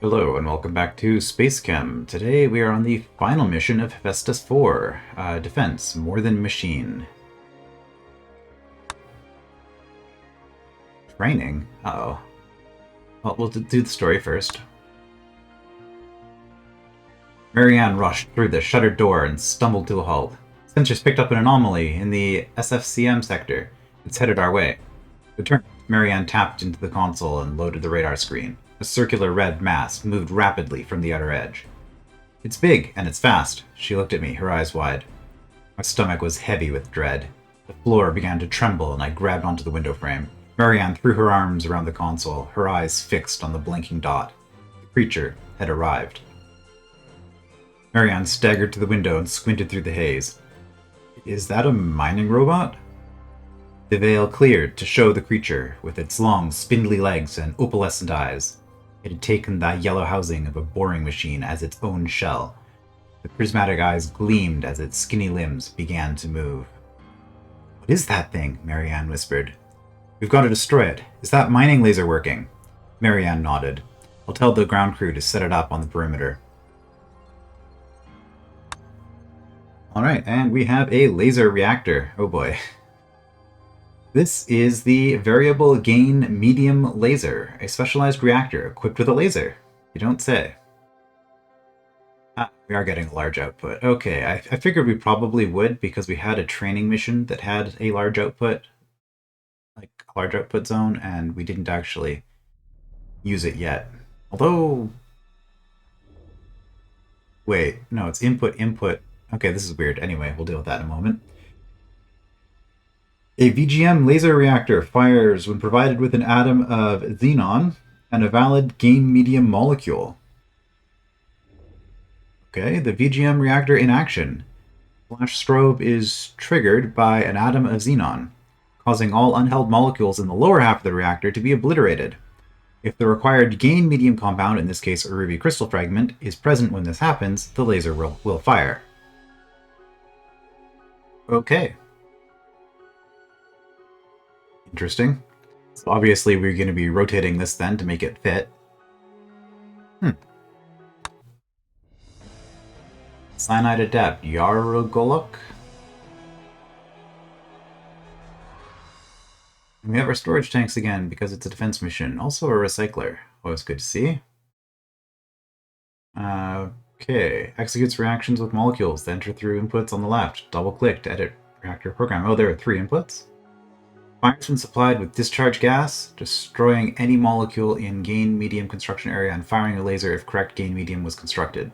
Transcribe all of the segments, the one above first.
Hello and welcome back to SpaceChem. Today we are on the final mission of Hephaestus 4, Defense, More Than Machine. Training? Uh-oh. Well, we'll do the story first. Marianne rushed through the shuttered door and stumbled to a halt. Sensors picked up an anomaly in the SFCM sector. It's headed our way. Returned, Marianne tapped into the console and loaded the radar screen. A circular red mass moved rapidly from the outer edge. It's big, and it's fast. She looked at me, her eyes wide. My stomach was heavy with dread. The floor began to tremble, and I grabbed onto the window frame. Marianne threw her arms around the console, her eyes fixed on the blinking dot. The creature had arrived. Marianne staggered to the window and squinted through the haze. Is that a mining robot? The veil cleared to show the creature, with its long, spindly legs and opalescent eyes. It had taken the yellow housing of a boring machine as its own shell. The prismatic eyes gleamed as its skinny limbs began to move. What is that thing? Marianne whispered. We've got to destroy it. Is that mining laser working? Marianne nodded. I'll tell the ground crew to set it up on the perimeter. Alright, and we have a laser reactor. Oh boy. This is the Variable Gain Medium Laser, a specialized reactor equipped with a laser. You don't say. We are getting a large output. Okay, I figured we probably would because we had a training mission that had a large output, like a large output zone, and we didn't actually use it yet. Although... Wait, no, it's input. Okay, this is weird. Anyway, we'll deal with that in a moment. A VGM laser reactor fires when provided with an atom of xenon and a valid gain medium molecule. Okay, the VGM reactor in action. Flash strobe is triggered by an atom of xenon, causing all unheld molecules in the lower half of the reactor to be obliterated. If the required gain medium compound, in this case a ruby crystal fragment, is present when this happens, the laser will fire. Okay. Interesting. So obviously we're going to be rotating this then to make it fit. Cyanide Adept, Yarogolok. And we have our storage tanks again because it's a defense mission. Also a recycler. Always good to see. Okay. Executes reactions with molecules that enter through inputs on the left. Double-click to edit reactor program. Oh, there are 3 inputs. Fires when supplied with discharge gas, destroying any molecule in gain medium construction area and firing a laser if correct gain medium was constructed.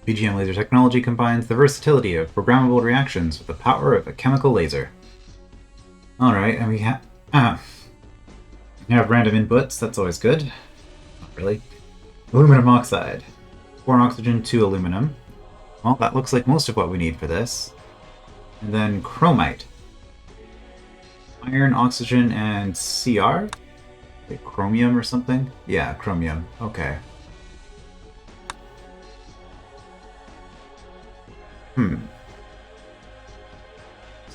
VGM laser technology combines the versatility of programmable reactions with the power of a chemical laser. Alright, and we have random inputs, that's always good. Not really. Aluminum oxide. 4 oxygen, 2 aluminum. Well, that looks like most of what we need for this. And then chromite. Iron, oxygen, and Cr? Like chromium or something? Yeah, chromium. Okay.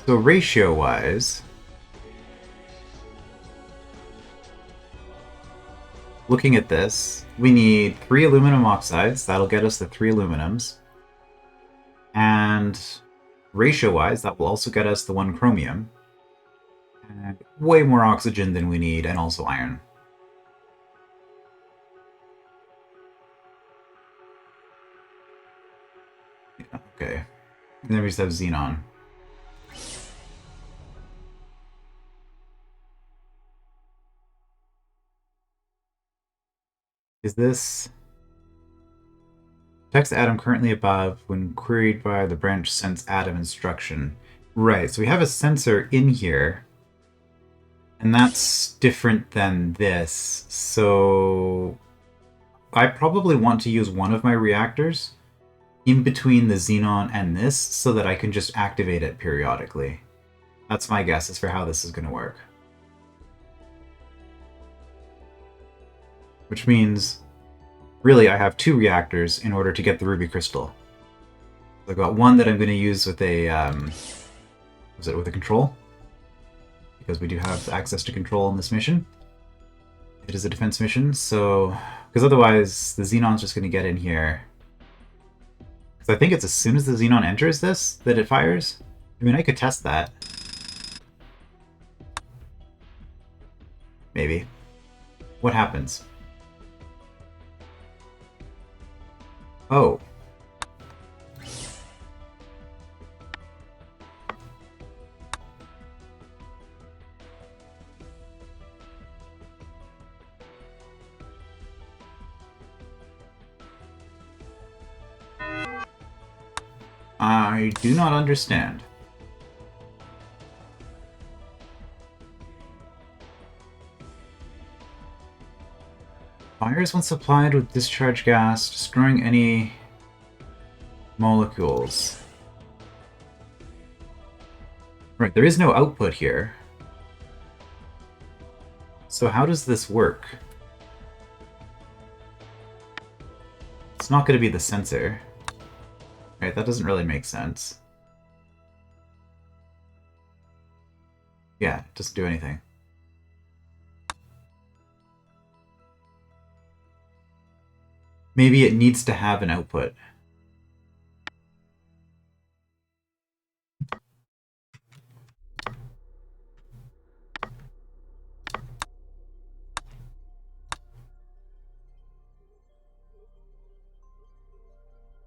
So ratio-wise... Looking at this, we need 3 aluminum oxides. That'll get us the 3 aluminums. And ratio-wise, that will also get us the 1 chromium. And way more oxygen than we need, and also iron. Yeah, okay. And then we just have xenon. Is this... Text atom currently above when queried by the branch sense atom instruction. Right, so we have a sensor in here. And that's different than this. So I probably want to use one of my reactors in between the xenon and this so that I can just activate it periodically. That's my guess as for how this is going to work. Which means, really, I have 2 reactors in order to get the ruby crystal. I've got one that I'm going to use with a, with a control? because we do have access to control in this mission. It is a defense mission, so... Because otherwise, the Xenon's just going to get in here. Because I think it's as soon as the Xenon enters this that it fires. I mean, I could test that. Maybe. What happens? Oh. I do not understand. Fires when supplied with discharge gas, destroying any molecules. Right, there is no output here. So how does this work? It's not going to be the sensor. Right, that doesn't really make sense. Yeah, it doesn't do anything. Maybe it needs to have an output.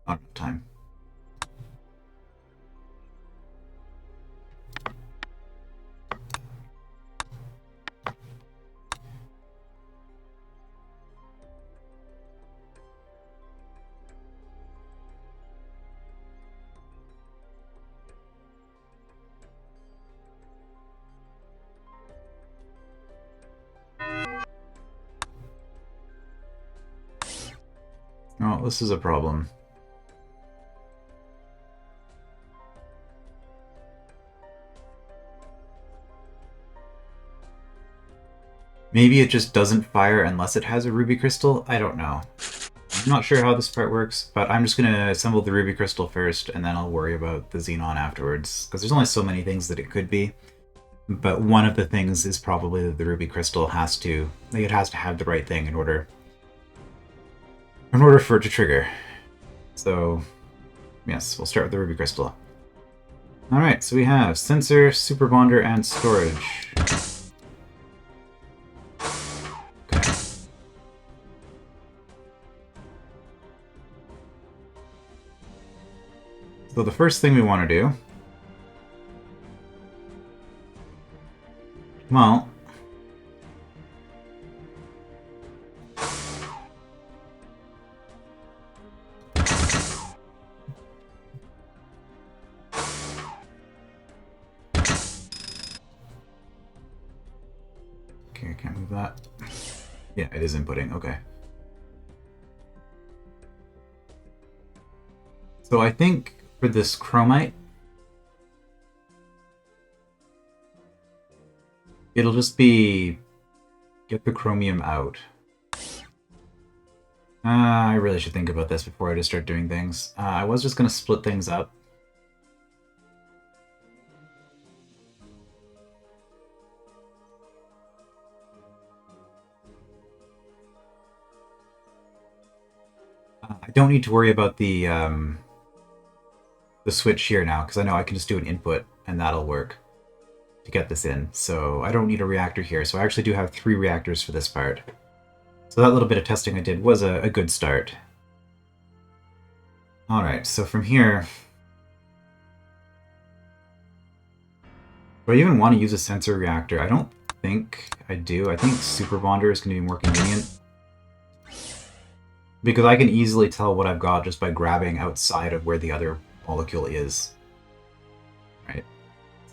Not enough time. Oh, this is a problem. Maybe it just doesn't fire unless it has a ruby crystal? I don't know. I'm not sure how this part works, but I'm just going to assemble the ruby crystal first, and then I'll worry about the Xenon afterwards, because there's only so many things that it could be. But one of the things is probably that the ruby crystal has to... Like, it has to have the right thing in order for it to trigger. So, yes, we'll start with the ruby crystal. Alright, so we have sensor, super bonder, and storage. Okay. So the first thing we want to do... Well... Okay, I can't move that. Yeah, it is inputting, okay. So I think for this chromite, it'll just be get the chromium out. I really should think about this before I just start doing things. I was just going to split things up. I don't need to worry about the switch here now, because I know I can just do an input, and that'll work to get this in. So I don't need a reactor here, so I actually do have 3 reactors for this part. So that little bit of testing I did was a good start. Alright, so from here... Do I even want to use a sensor reactor? I don't think I do. I think super bonder is going to be more convenient. Because I can easily tell what I've got just by grabbing outside of where the other molecule is. Right.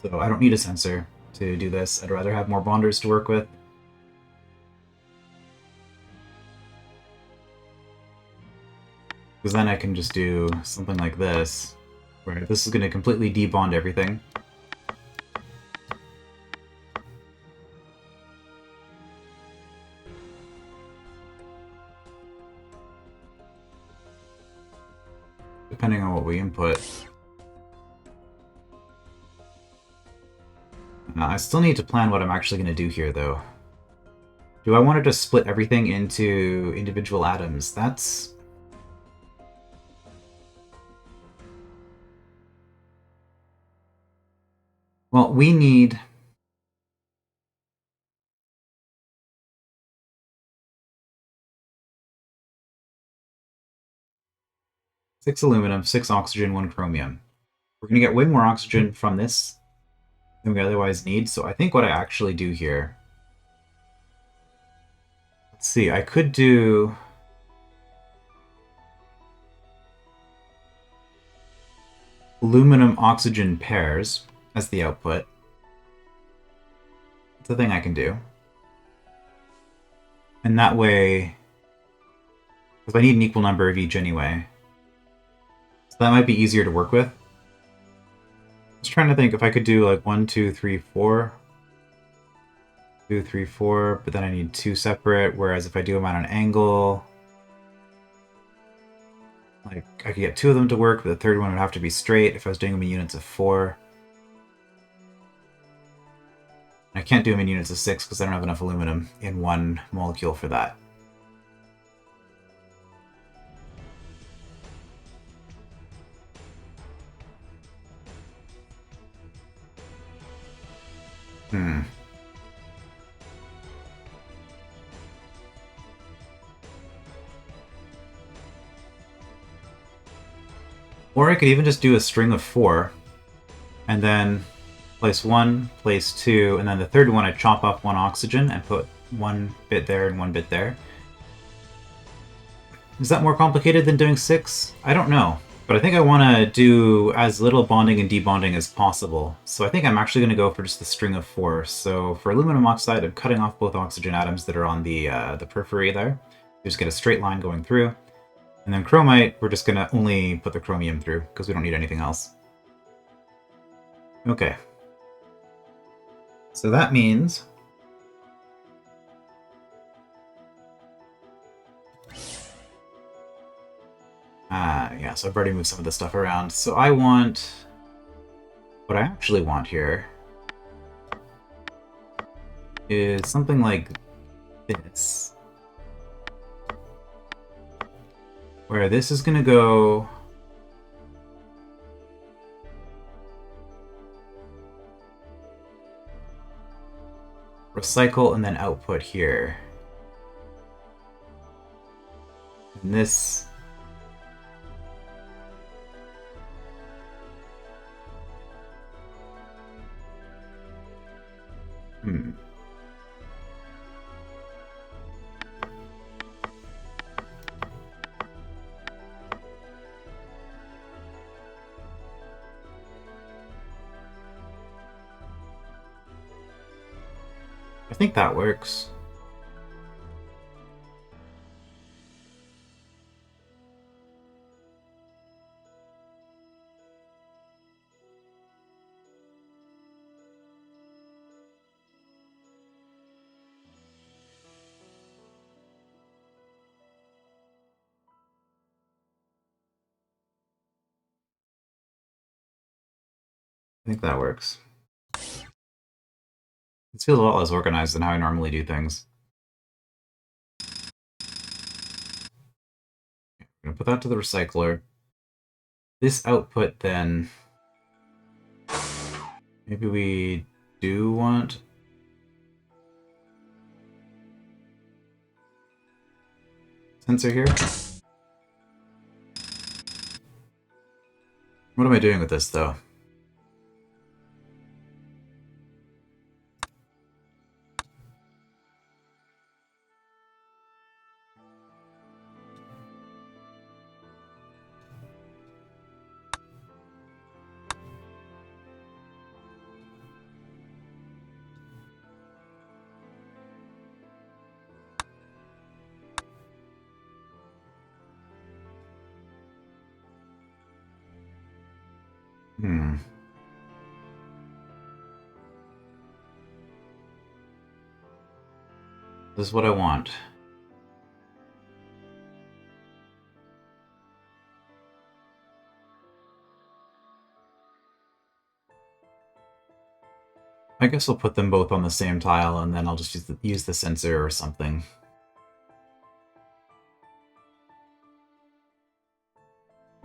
So I don't need a sensor to do this. I'd rather have more bonders to work with. Because then I can just do something like this, where this is going to completely debond everything. Depending on what we input. I still need to plan what I'm actually going to do here, though. Do I want to just split everything into individual atoms? That's... Well, we need... six aluminum, 6 oxygen, 1 chromium. We're going to get way more oxygen from this than we otherwise need, so I think what I actually do here... Let's see, I could do... aluminum-oxygen pairs as the output. It's a thing I can do. And that way... Because I need an equal number of each anyway. So that might be easier to work with. I was trying to think if I could do like 1, 2, 3, 4. 2, 3, 4, but then I need 2 separate, whereas if I do them on an angle... Like, I could get 2 of them to work, but the third one would have to be straight if I was doing them in units of 4. I can't do them in units of 6 because I don't have enough aluminum in one molecule for that. Or I could even just do a string of 4, and then place 1, place 2, and then the third one I chop off 1 oxygen and put 1 bit there and 1 bit there. Is that more complicated than doing 6? I don't know. But I think I want to do as little bonding and debonding as possible. So I think I'm actually going to go for just the string of 4. So for aluminum oxide, I'm cutting off both oxygen atoms that are on the periphery there. You just get a straight line going through. And then chromite, we're just going to only put the chromium through, because we don't need anything else. Okay. So that means... yeah, so I've already moved some of this stuff around. So I want... What I actually want here is something like this. Where this is going to go... recycle and then output here. And this... I think that works. I think that works. This feels a lot less organized than how I normally do things. I'm going to put that to the recycler. This output, then... Maybe we do want... sensor here? What am I doing with this, though? This is what I want. I guess I'll put them both on the same tile, and then I'll just use the sensor or something.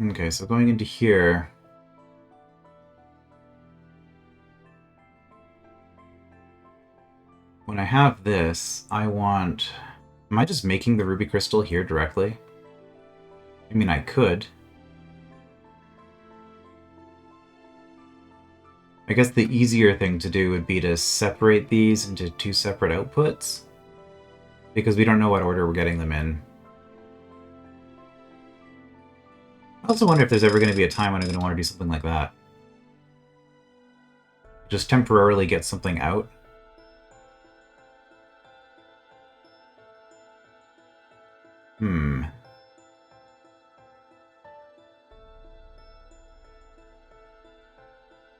Okay, so going into here... When I have this, I want... Am I just making the ruby crystal here directly? I mean, I could. I guess the easier thing to do would be to separate these into two separate outputs, because we don't know what order we're getting them in. I also wonder if there's ever going to be a time when I'm going to want to do something like that. Just temporarily get something out.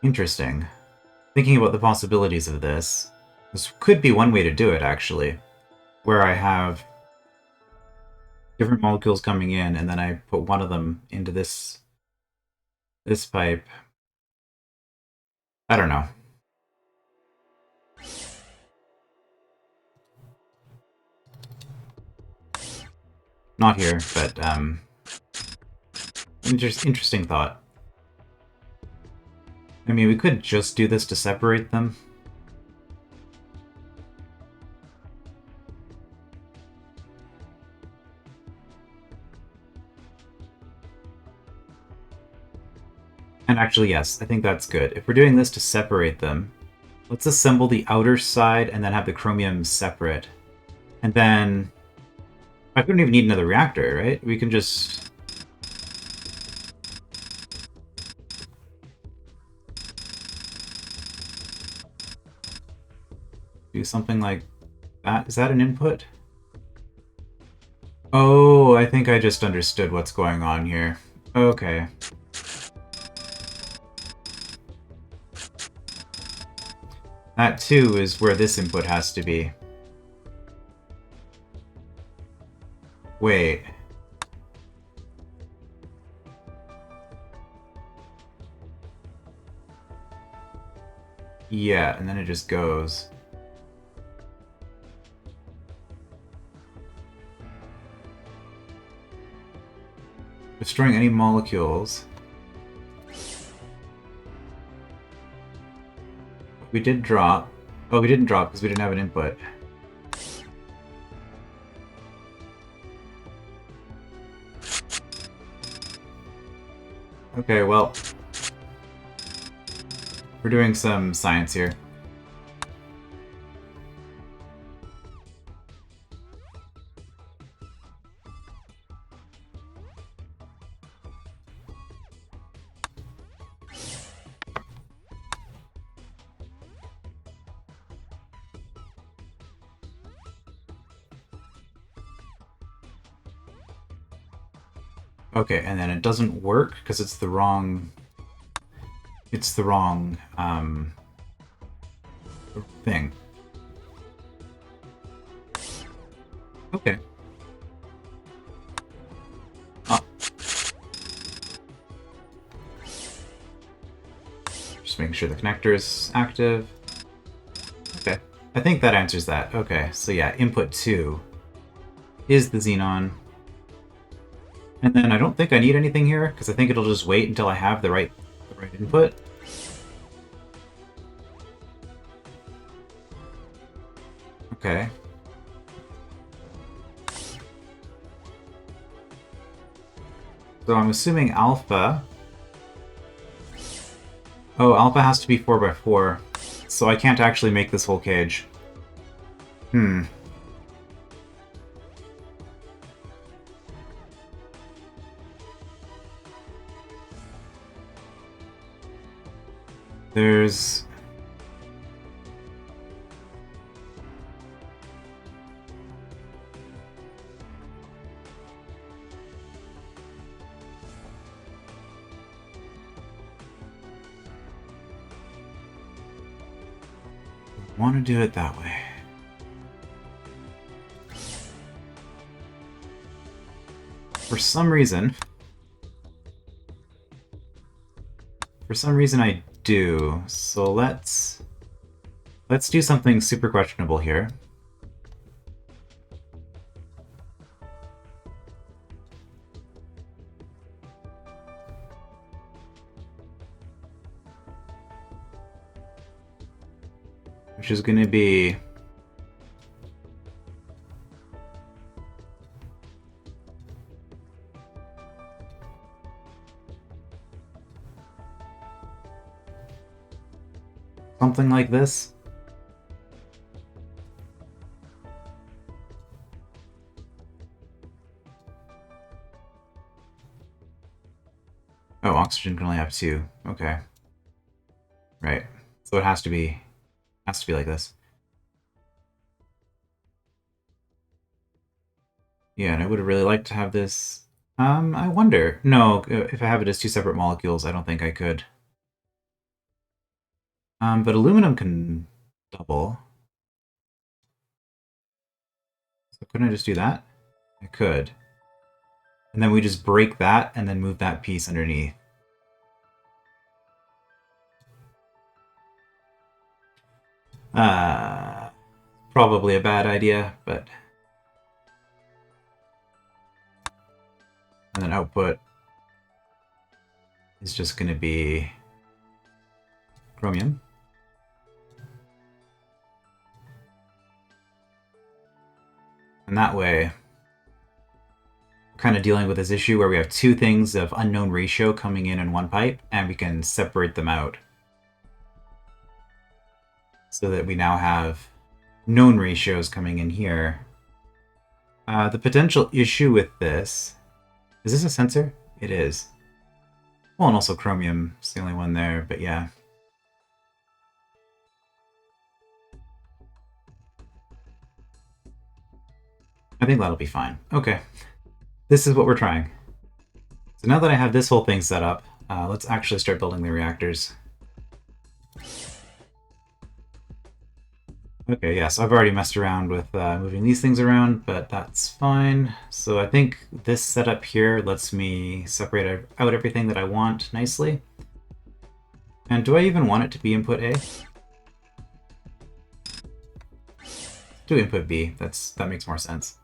Interesting. Thinking about the possibilities of this, this could be one way to do it, actually, where I have different molecules coming in, and then I put one of them into this pipe. I don't know. Not here, but interesting thought. I mean, we could just do this to separate them. And actually, yes, I think that's good. If we're doing this to separate them, let's assemble the outer side and then have the chromium separate. And then... I couldn't even need another reactor, right? We can just... do something like that. Is that an input? Oh, I think I just understood what's going on here. Okay. That, too, is where this input has to be. Wait. Yeah, and then it just goes. Destroying any molecules. We did drop. Oh, we didn't drop because we didn't have an input. Okay, well... we're doing some science here. Okay, and then it doesn't work because it's the wrong... it's the wrong, thing. Okay. Oh. Just making sure the connector is active. Okay. I think that answers that. Okay, so yeah, input 2 is the xenon. And then I don't think I need anything here, because I think it'll just wait until I have the right input. Okay. So I'm assuming alpha... oh, alpha has to be 4x4, so I can't actually make this whole cage. There's... I want to do it that way. For some reason I do. So let's Let's do something super questionable here. Which is going to be something like this. Oh, oxygen can only have 2. Okay. Right. So it has to be like this. Yeah, and I would have really liked to have this. I wonder. No, if I have it as 2 separate molecules, I don't think I could. But aluminum can double. So couldn't I just do that? I could. And then we just break that and then move that piece underneath. Probably a bad idea, but... And then output is just going to be chromium. And that way, we're kind of dealing with this issue where we have 2 things of unknown ratio coming in one pipe, and we can separate them out. So that we now have known ratios coming in here. The potential issue with this... Is this a sensor? It is. Well, and also chromium is the only one there, but yeah. I think that'll be fine. Okay. This is what we're trying. So now that I have this whole thing set up, let's actually start building the reactors. Okay, yeah, so I've already messed around with moving these things around, but that's fine. So I think this setup here lets me separate out everything that I want nicely. And do I even want it to be input A? Do input B. That makes more sense.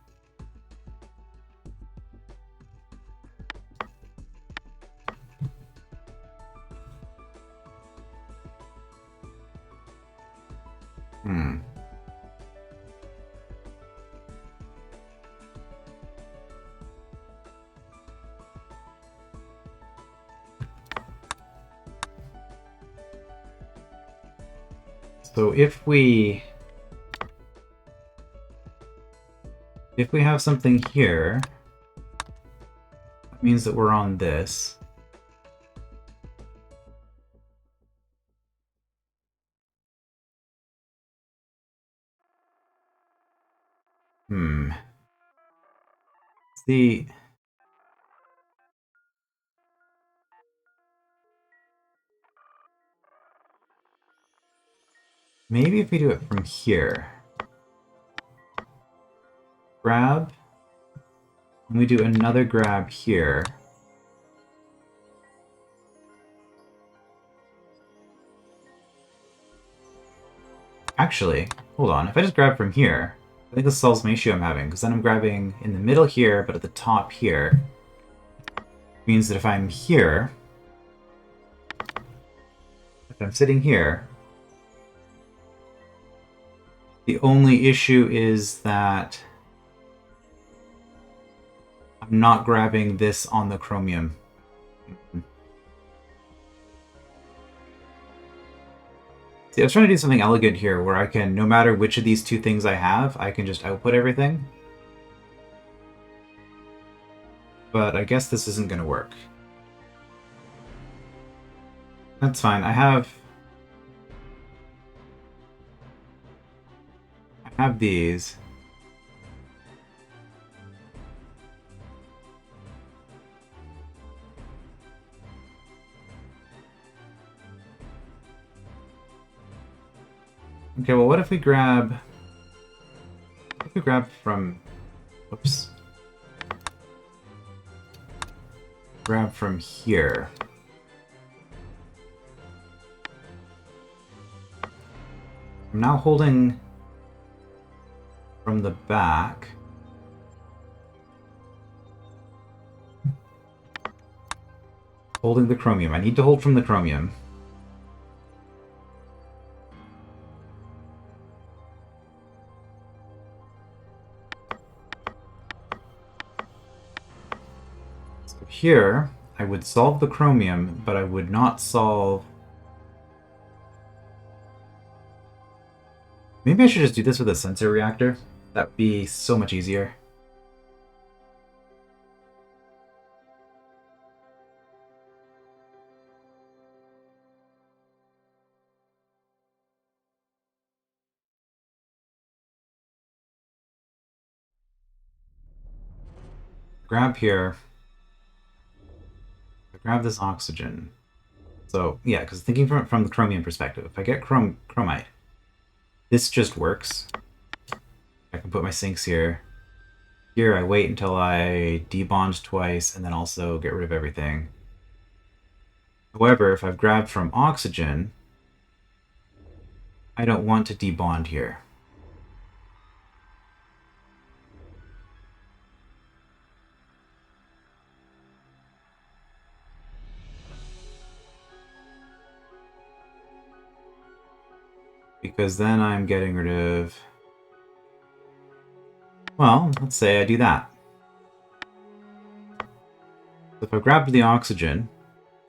So if we have something here, that means that we're on this. See, maybe if we do it from here, grab, and we do another grab here. Actually, hold on, if I just grab from here, I think this solves my issue I'm having, because then I'm grabbing in the middle here, but at the top here. Means that if I'm here, if I'm sitting here, the only issue is that I'm not grabbing this on the chromium. See, I was trying to do something elegant here where I can, no matter which of these 2 things I have, I can just output everything. But I guess this isn't going to work. That's fine. I have these. Okay, well, what if we grab... from... Whoops. Grab from here. I'm now holding from the back. Holding the chromium. I need to hold from the chromium. So here, I would solve the chromium, but I would not solve... Maybe I should just do this with a sensor reactor. That would be so much easier. Grab here. Grab this oxygen. So, yeah, because thinking from the chromium perspective, if I get chromite, this just works. I can put my sinks here. Here, I wait until I debond twice and then also get rid of everything. However, if I've grabbed from oxygen, I don't want to debond here. Because then I'm getting rid of... Well, let's say I do that. So if I grabbed the oxygen,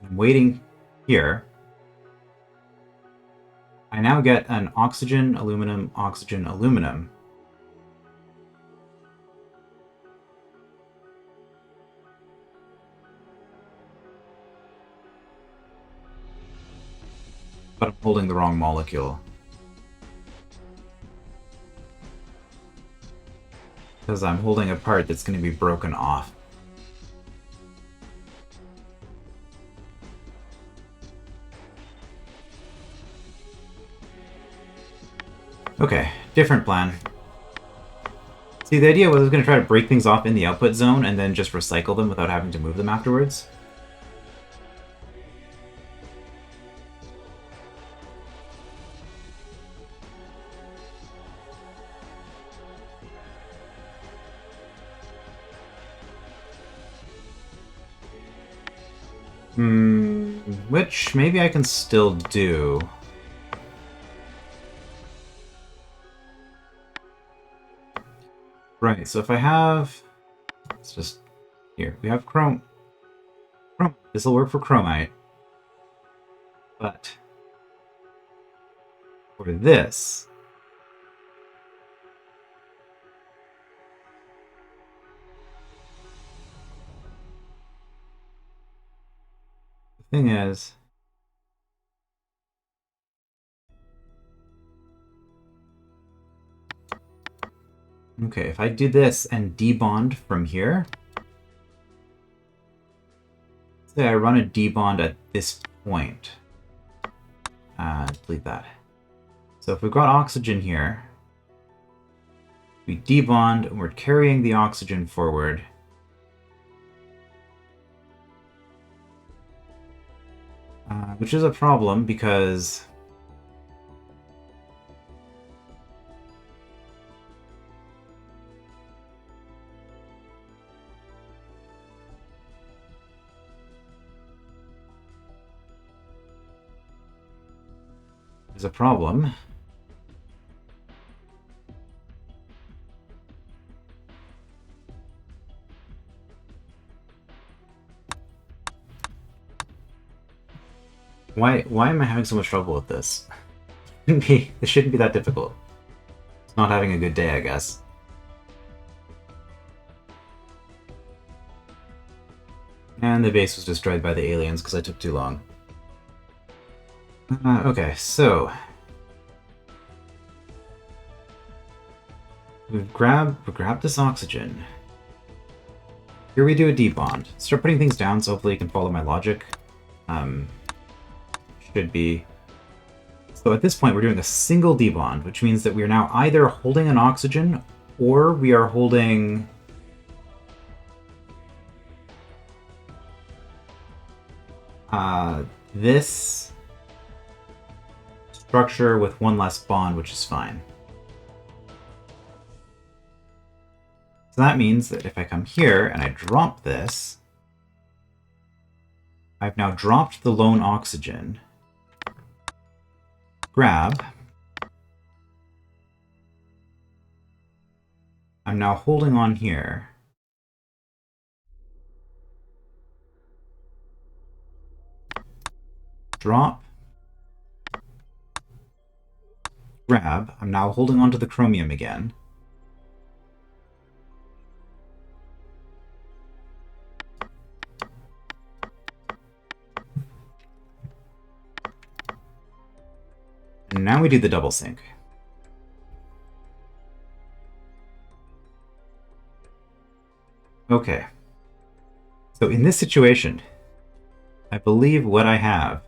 I'm waiting here, I now get an oxygen, aluminum, oxygen, aluminum. But I'm holding the wrong molecule. Because I'm holding a part that's going to be broken off. Okay, different plan. See, the idea was I was going to try to break things off in the output zone and then just recycle them without having to move them afterwards. Which maybe I can still do. Right, so if I have... Let's just... Here, we have chrome. This will work for chromite. But... for this... The thing is... Okay, if I do this and debond from here... Say I run a debond at this point. Delete that. So if we've got oxygen here, we debond and we're carrying the oxygen forward. Which is a problem because there's a problem. Why am I having so much trouble with this? This shouldn't be that difficult. It's not having a good day, I guess. And the base was destroyed by the aliens because I took too long. Okay, so... we've grabbed this oxygen. Here we do a debond. Start putting things down so hopefully you can follow my logic. Should be... So at this point we're doing a single debond, which means that we are now either holding an oxygen or we are holding... this structure with one less bond, which is fine. So that means that if I come here and I drop this, I've now dropped the lone oxygen. Grab. I'm now holding on here. Drop. Grab. I'm now holding on to the chromium again. And now we do the double sync. Okay. So in this situation, I believe what I have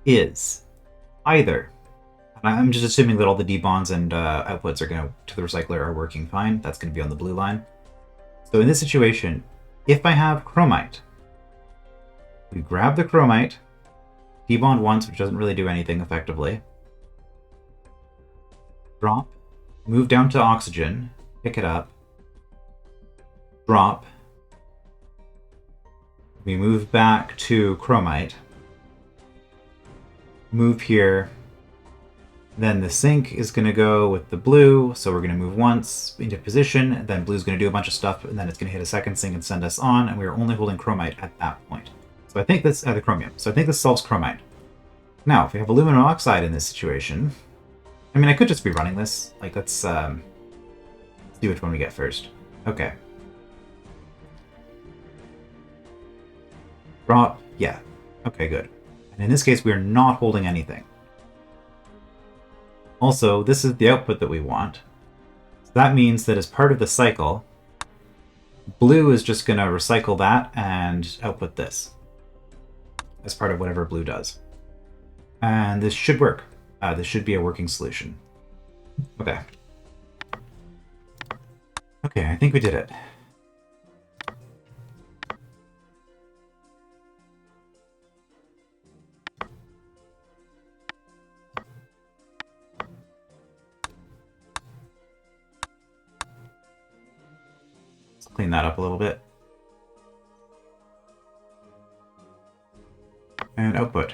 is either, and I'm just assuming that all the debonds and outputs are going to the recycler are working fine. That's going to be on the blue line. So in this situation, if I have chromite, we grab the chromite, debond once, which doesn't really do anything effectively. Drop, move down to oxygen, pick it up, drop. We move back to chromite. Move here. Then the sync is going to go with the blue, so we're going to move once into position, then blue's going to do a bunch of stuff, and then it's going to hit a second sync and send us on, and we're only holding chromite at that point. So I think this, the chromium. So I think this solves chromite. Now, if we have aluminum oxide in this situation, I mean, I could just be running this. Like, let's see which one we get first. Okay. Drop. Yeah. Okay, good. And in this case, we are not holding anything. Also, this is the output that we want. So that means that as part of the cycle, blue is just going to recycle that and output this as part of whatever blue does. And this should work. This should be a working solution. Okay. Okay, I think we did it. Let's clean that up a little bit. And output.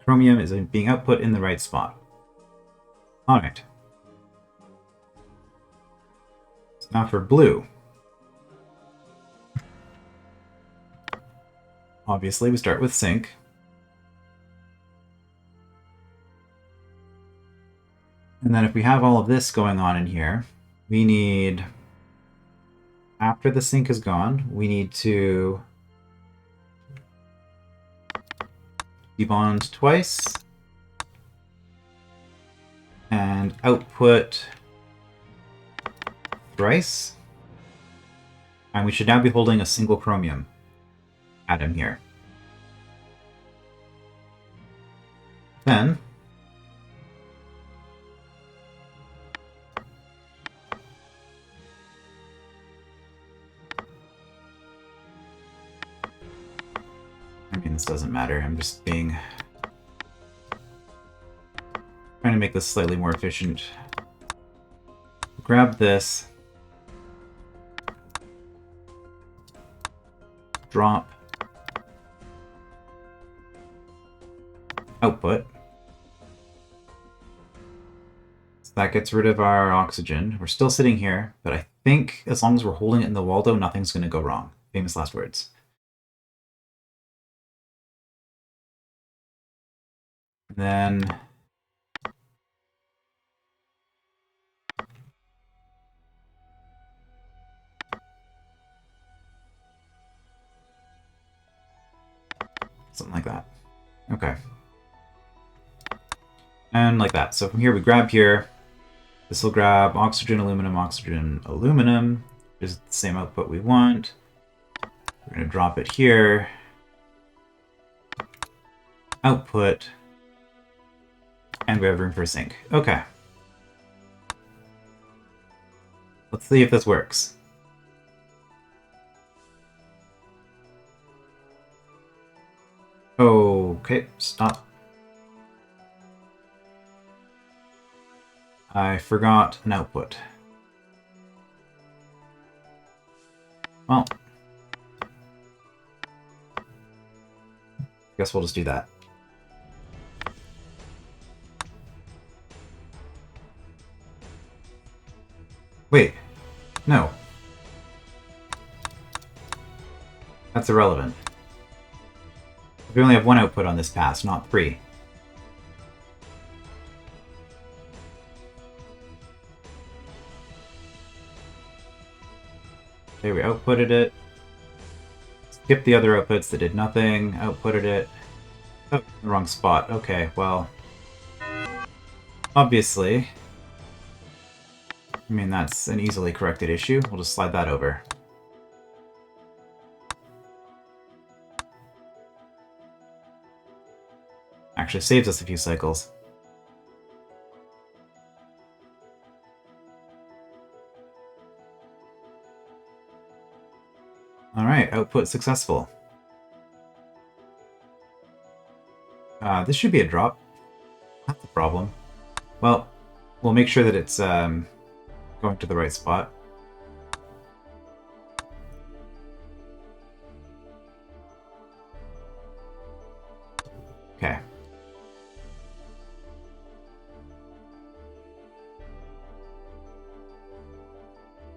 Chromium is being output in the right spot. Alright. So now for blue. Obviously, we start with sync. And then if we have all of this going on in here, we need, after the sync is gone, we need to debond twice and output thrice. And we should now be holding a single chromium atom here. Then I mean, this doesn't matter. I'm just trying to make this slightly more efficient. Grab this. Drop. Output. So that gets rid of our oxygen. We're still sitting here, but I think as long as we're holding it in the Waldo, nothing's going to go wrong. Famous last words. Then something like that. Okay. And like that. So from here we grab here. This will grab oxygen, aluminum, which is the same output we want. We're going to drop it here. Output. And we have room for a sync. Okay. Let's see if this works. Oh, Okay, stop. I forgot an output. Well, guess we'll just do that. Wait, no. That's irrelevant. We only have one output on this pass, not 3. Okay, we outputted it. Skipped the other outputs that did nothing. Outputted it. Oh, the wrong spot. Okay, well... obviously... I mean, that's an easily corrected issue. We'll just slide that over. Actually saves us a few cycles. Alright, output successful. This should be a drop. Not the problem. Well, we'll make sure that it's going to the right spot. Okay.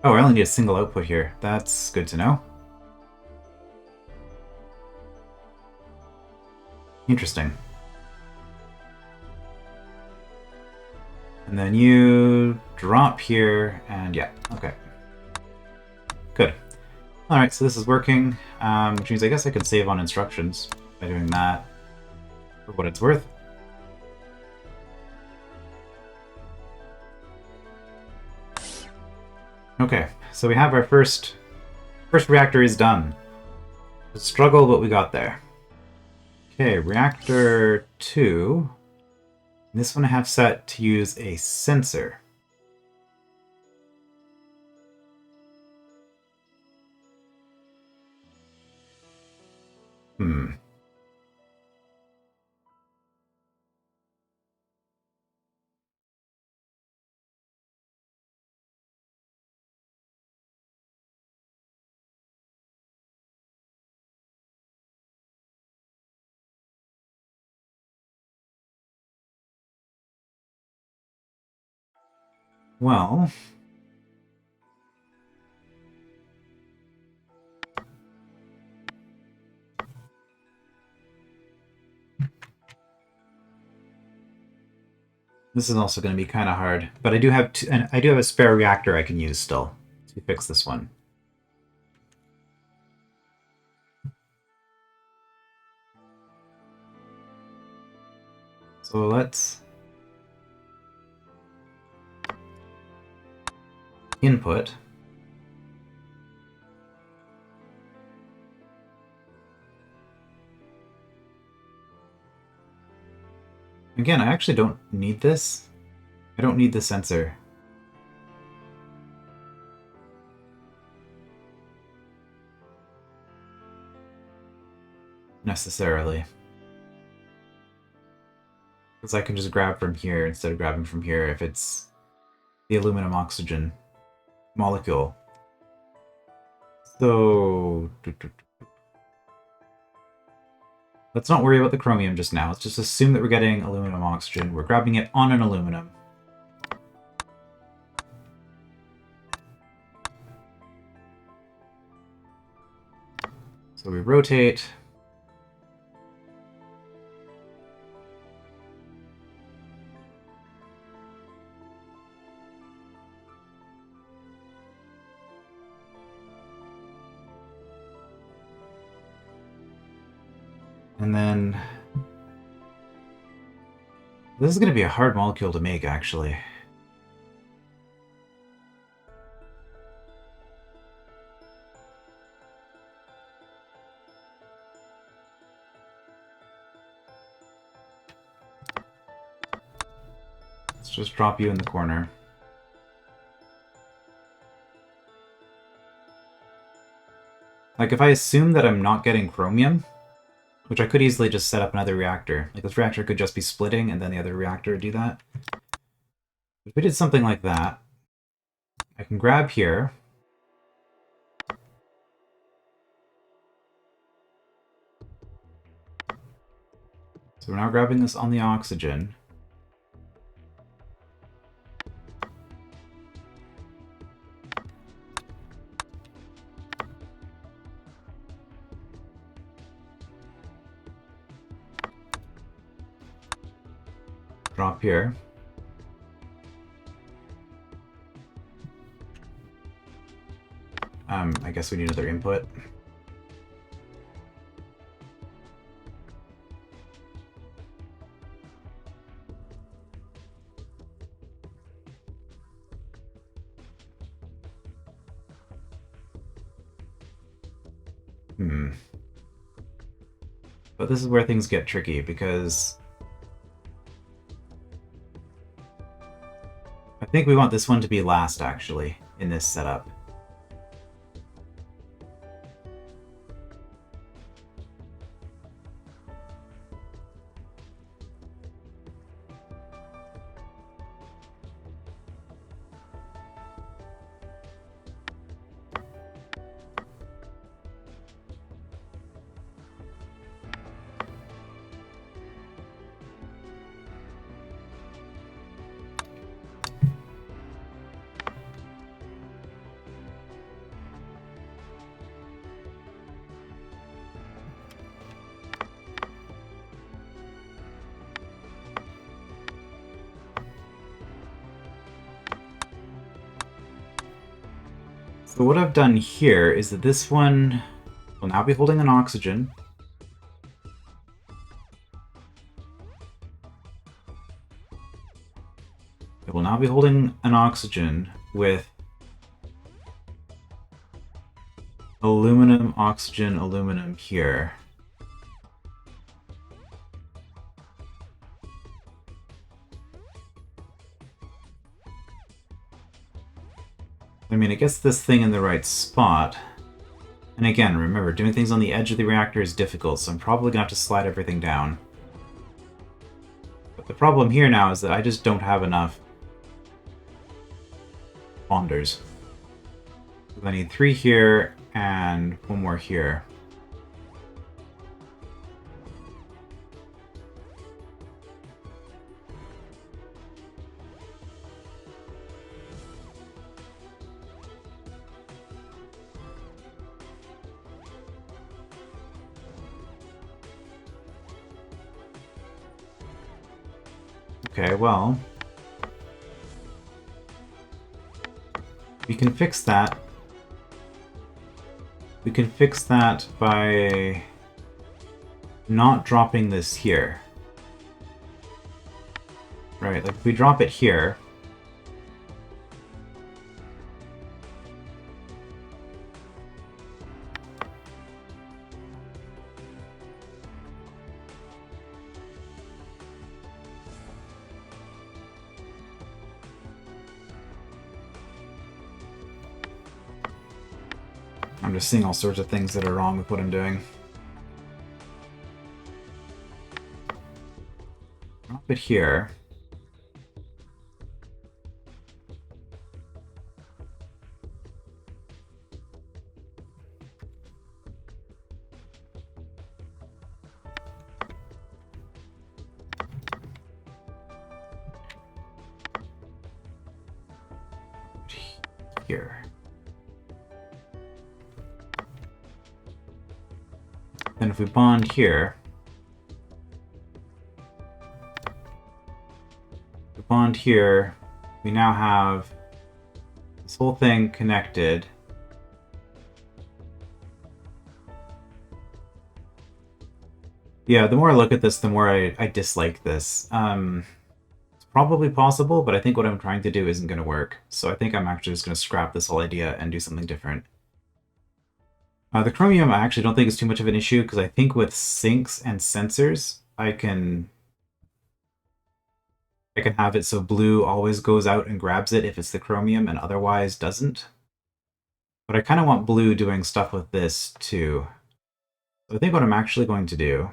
Oh, I only need a single output here. That's good to know. Interesting. And then you drop here, and yeah, okay. Good. Alright, so this is working, which means I guess I could save on instructions by doing that, for what it's worth. Okay, so we have our first reactor is done. A struggle, but we got there. Okay, Reactor 2. This one I have set to use a sensor. Well... this is also going to be kind of hard, but I do have a spare reactor I can use still to fix this one. So let's input. Again, I actually don't need this. I don't need the sensor. Necessarily. Because I can just grab from here instead of grabbing from here if it's the aluminum oxygen molecule. So... let's not worry about the chromium just now. Let's just assume that we're getting aluminum oxygen. We're grabbing it on an aluminum. So we rotate. And then... this is going to be a hard molecule to make, actually. Let's just drop you in the corner. Like, if I assume that I'm not getting chromium, Which I could easily just set up another reactor. Like, this reactor could just be splitting, and then the other reactor would do that. If we did something like that, I can grab here. So we're now grabbing this on the oxygen. Drop here. I guess we need another input. But this is where things get tricky, because I think we want this one to be last, actually, in this setup. So what I've done here is that this one will now be holding an oxygen. It will now be holding an oxygen with aluminum, oxygen, aluminum here. I mean, it gets this thing in the right spot. And again, remember, doing things on the edge of the reactor is difficult, so I'm probably going to have to slide everything down. But the problem here now is that I just don't have enough bonders. I need 3 here and 1 more here. Okay, well, we can fix that. We can fix that by not dropping this here. Right, like if we drop it here, I'm just seeing all sorts of things that are wrong with what I'm doing. Drop it here. Here. Then if we bond here, we now have this whole thing connected. Yeah, the more I look at this, the more I dislike this. It's probably possible, but I think what I'm trying to do isn't going to work. So I think I'm actually just going to scrap this whole idea and do something different. The chromium I actually don't think is too much of an issue, because I think with sinks and sensors, I can have it so blue always goes out and grabs it if it's the chromium and otherwise doesn't. But I kind of want blue doing stuff with this too. So I think what I'm actually going to do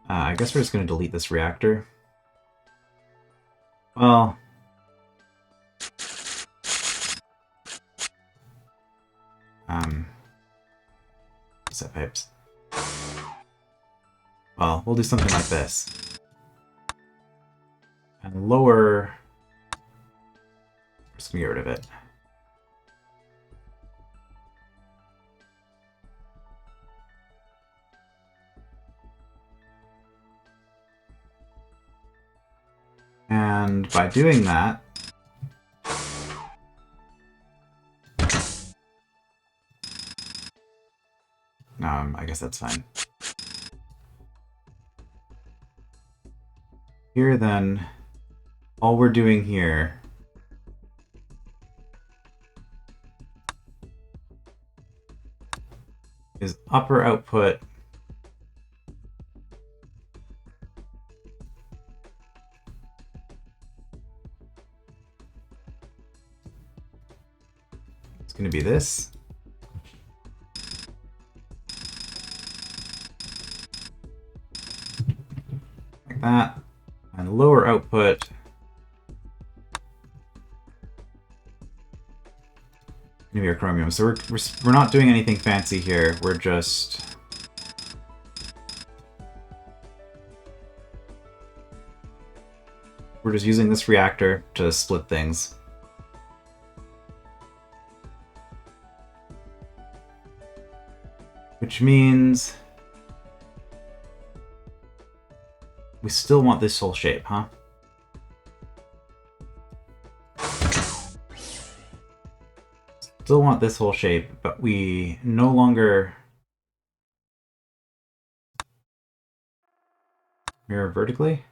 I guess we're just going to delete this reactor. Well... set pipes. Well, we'll do something like this. And lower... Just gonna get rid of it. And by doing that... I guess that's fine. Here then, all we're doing here is upper output it's going to be this. Like that. And lower output gonna be our chromium. So we're not doing anything fancy here. We're just using this reactor to split things. Which means we still want this whole shape, huh? Still want this whole shape, but we no longer mirror vertically.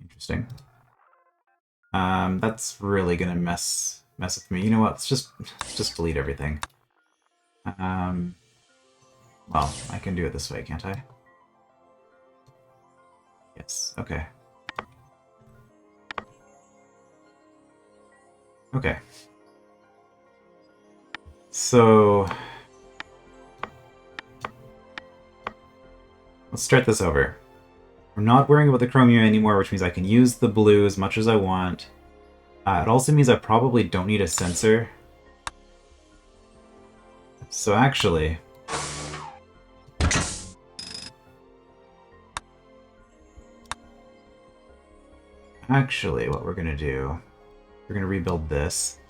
Interesting. That's really gonna mess with me. You know what? Let's just delete everything. Well, I can do it this way, can't I? Yes. Okay. Okay. So let's start this over. We're not worrying about the chromium anymore, which means I can use the blue as much as I want. It also means I probably don't need a sensor. So actually... what we're gonna do... We're gonna rebuild this.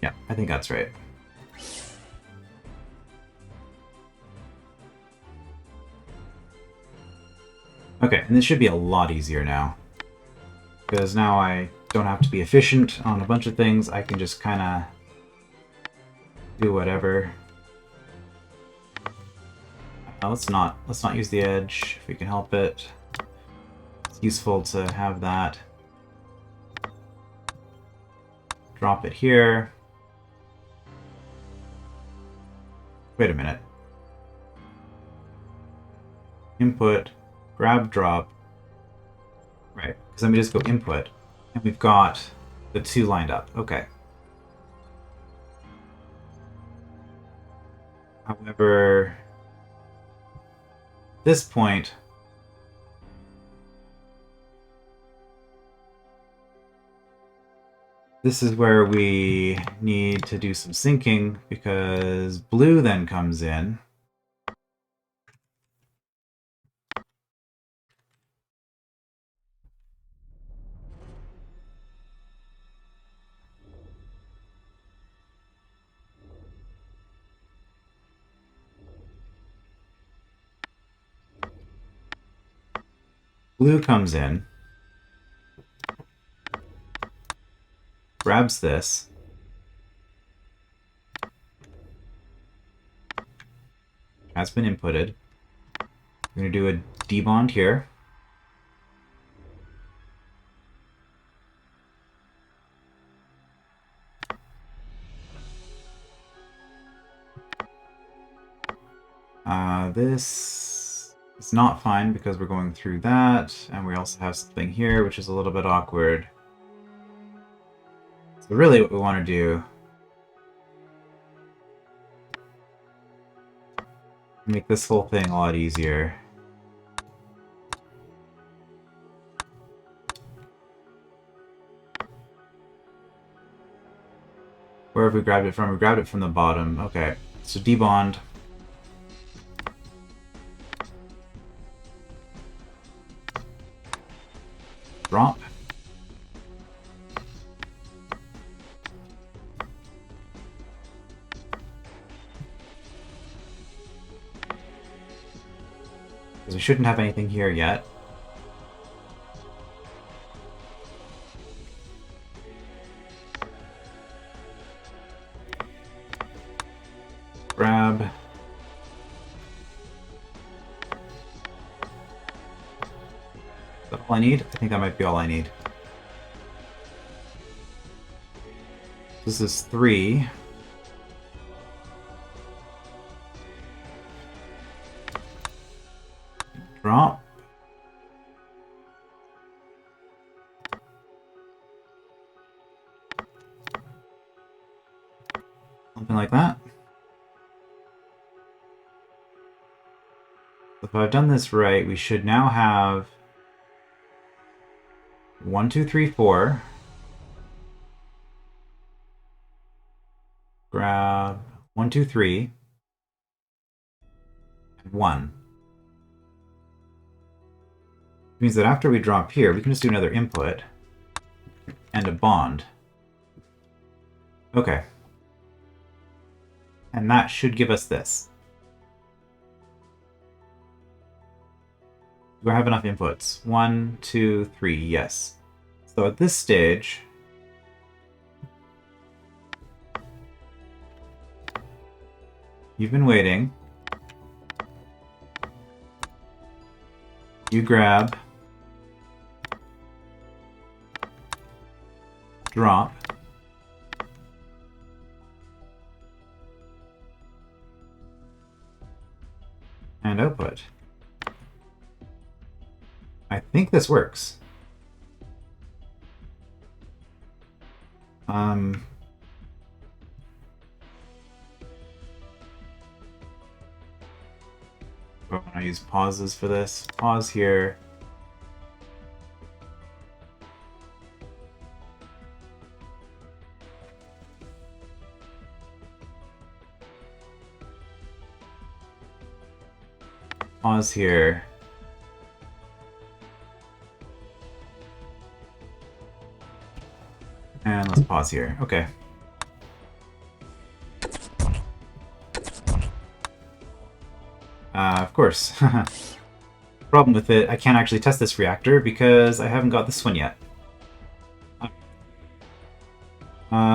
Yeah, I think that's right. Okay, and this should be a lot easier now. Because now I don't have to be efficient on a bunch of things, I can just kind of do whatever. Let's not use the edge if we can help it. It's useful to have that. Drop it here. Wait a minute. Input, grab, drop. Right, because then we just go input, and we've got the two lined up. Okay. However, at this point, this is where we need to do some syncing, because blue then comes in. Blue comes in, grabs this, has been inputted, We're going to do a debond here. This is not fine because we're going through that, and we also have something here which is a little bit awkward. So really what we want to do, make this whole thing a lot easier. Where have we grabbed it from? We grabbed it from the bottom. Okay, so debond. Drop. Because we shouldn't have anything here yet. Grab. Is that all I need? I think that might be all I need. This is 3. Drop. Something like that. If I've done this right, we should now have 1, 2, 3, 4. Grab 1, 2, 3, and 1. Which means that after we drop here, we can just do another input and a bond. Okay. And that should give us this. Do I have enough inputs? 1, 2, 3, yes. So at this stage, you've been waiting. You grab, drop, and output. I think this works. When I use pauses for this, pause here. Pause here. And let's pause here. Okay. Of course. Problem with it, I can't actually test this reactor because I haven't got this one yet.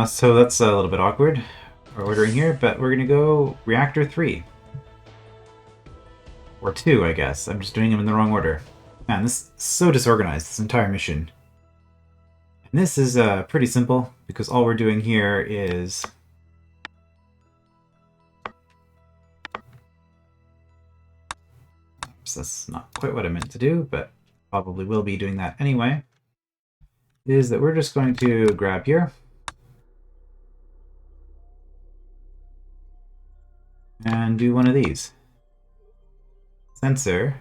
So that's a little bit awkward. We're ordering here, but we're gonna go reactor 3. Or 2, I guess. I'm just doing them in the wrong order. Man, this is so disorganized, this entire mission. And this is pretty simple, because all we're doing here is... Oops, that's not quite what I meant to do, but probably will be doing that anyway. Is that we're just going to grab here. And do one of these. Sensor.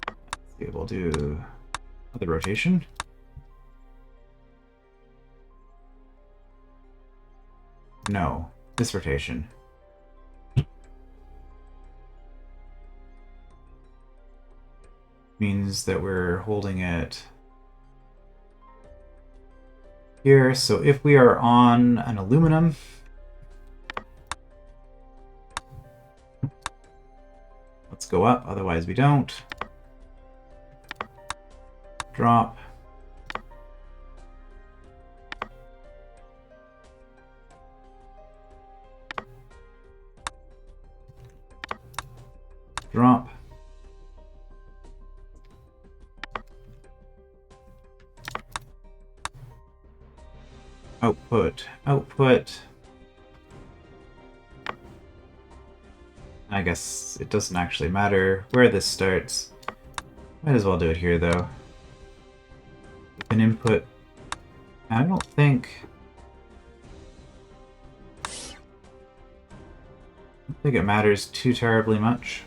Let's see, we'll do another rotation. No, this rotation. Means that we're holding it here. So if we are on an aluminum, let's go up, otherwise we don't. Drop. drop. Output, output. I guess it doesn't actually matter where this starts. Might as well do it here, though. With an input. I don't think it matters too terribly much.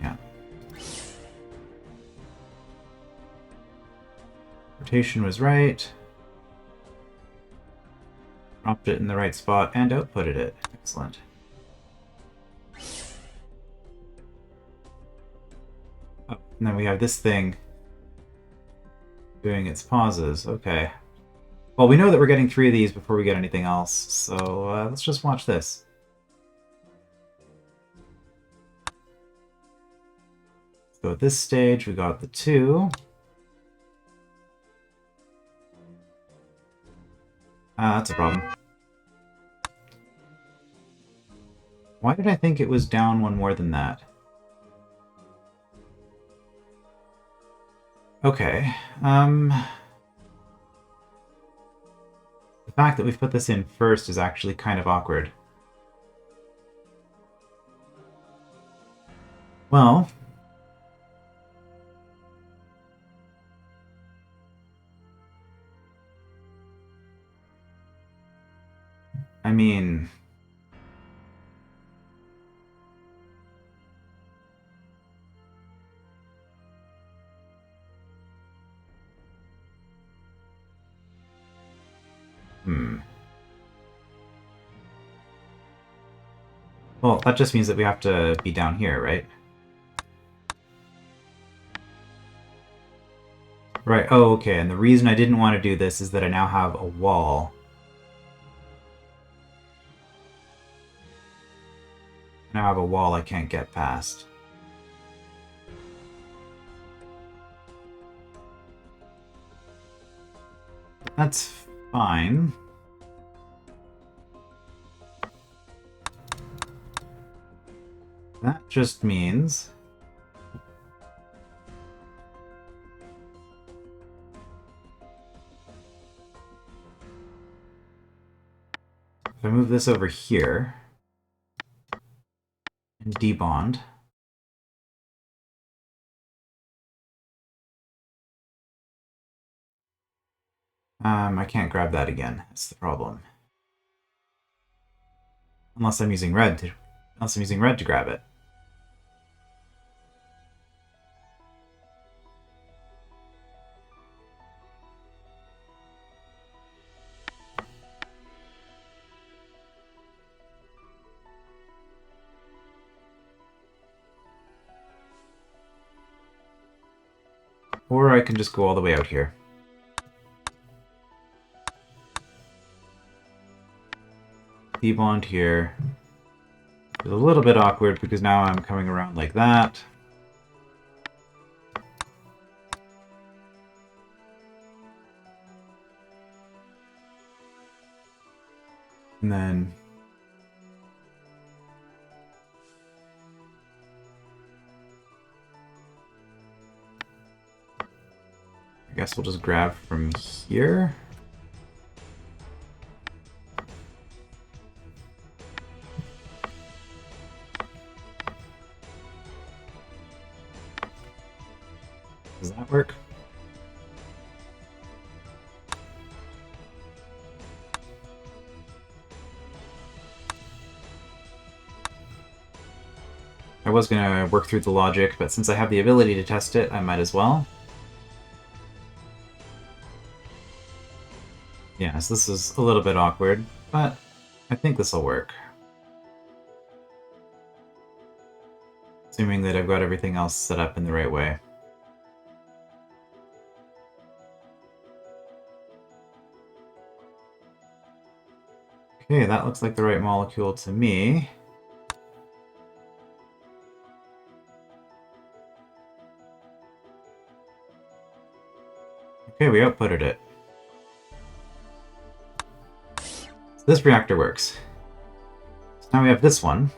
Yeah. Rotation was right. Dropped it in the right spot and outputted it. Excellent. Oh, and then we have this thing doing its pauses. Okay. Well, we know that we're getting 3 of these before we get anything else, so let's just watch this. So at this stage, we got the 2. That's a problem. Why did I think it was down 1 more than that? Okay, the fact that we've put this in first is actually kind of awkward. Well... I mean... Well, that just means that we have to be down here, right? Right, oh, okay, and the reason I didn't want to do this is that I now have a wall. Now I have a wall I can't get past. That's fine. That just means... if I move this over here and debond, I can't grab that again. That's the problem. Unless I'm using red to grab it. Or I can just go all the way out here. Debond here. It's a little bit awkward because now I'm coming around like that. And then... I guess we'll just grab from here. Does that work? I was going to work through the logic, but since I have the ability to test it, I might as well. Yes, this is a little bit awkward, but I think this will work. Assuming that I've got everything else set up in the right way. Okay, that looks like the right molecule to me. Okay, we outputted it. This reactor works. So now we have this one.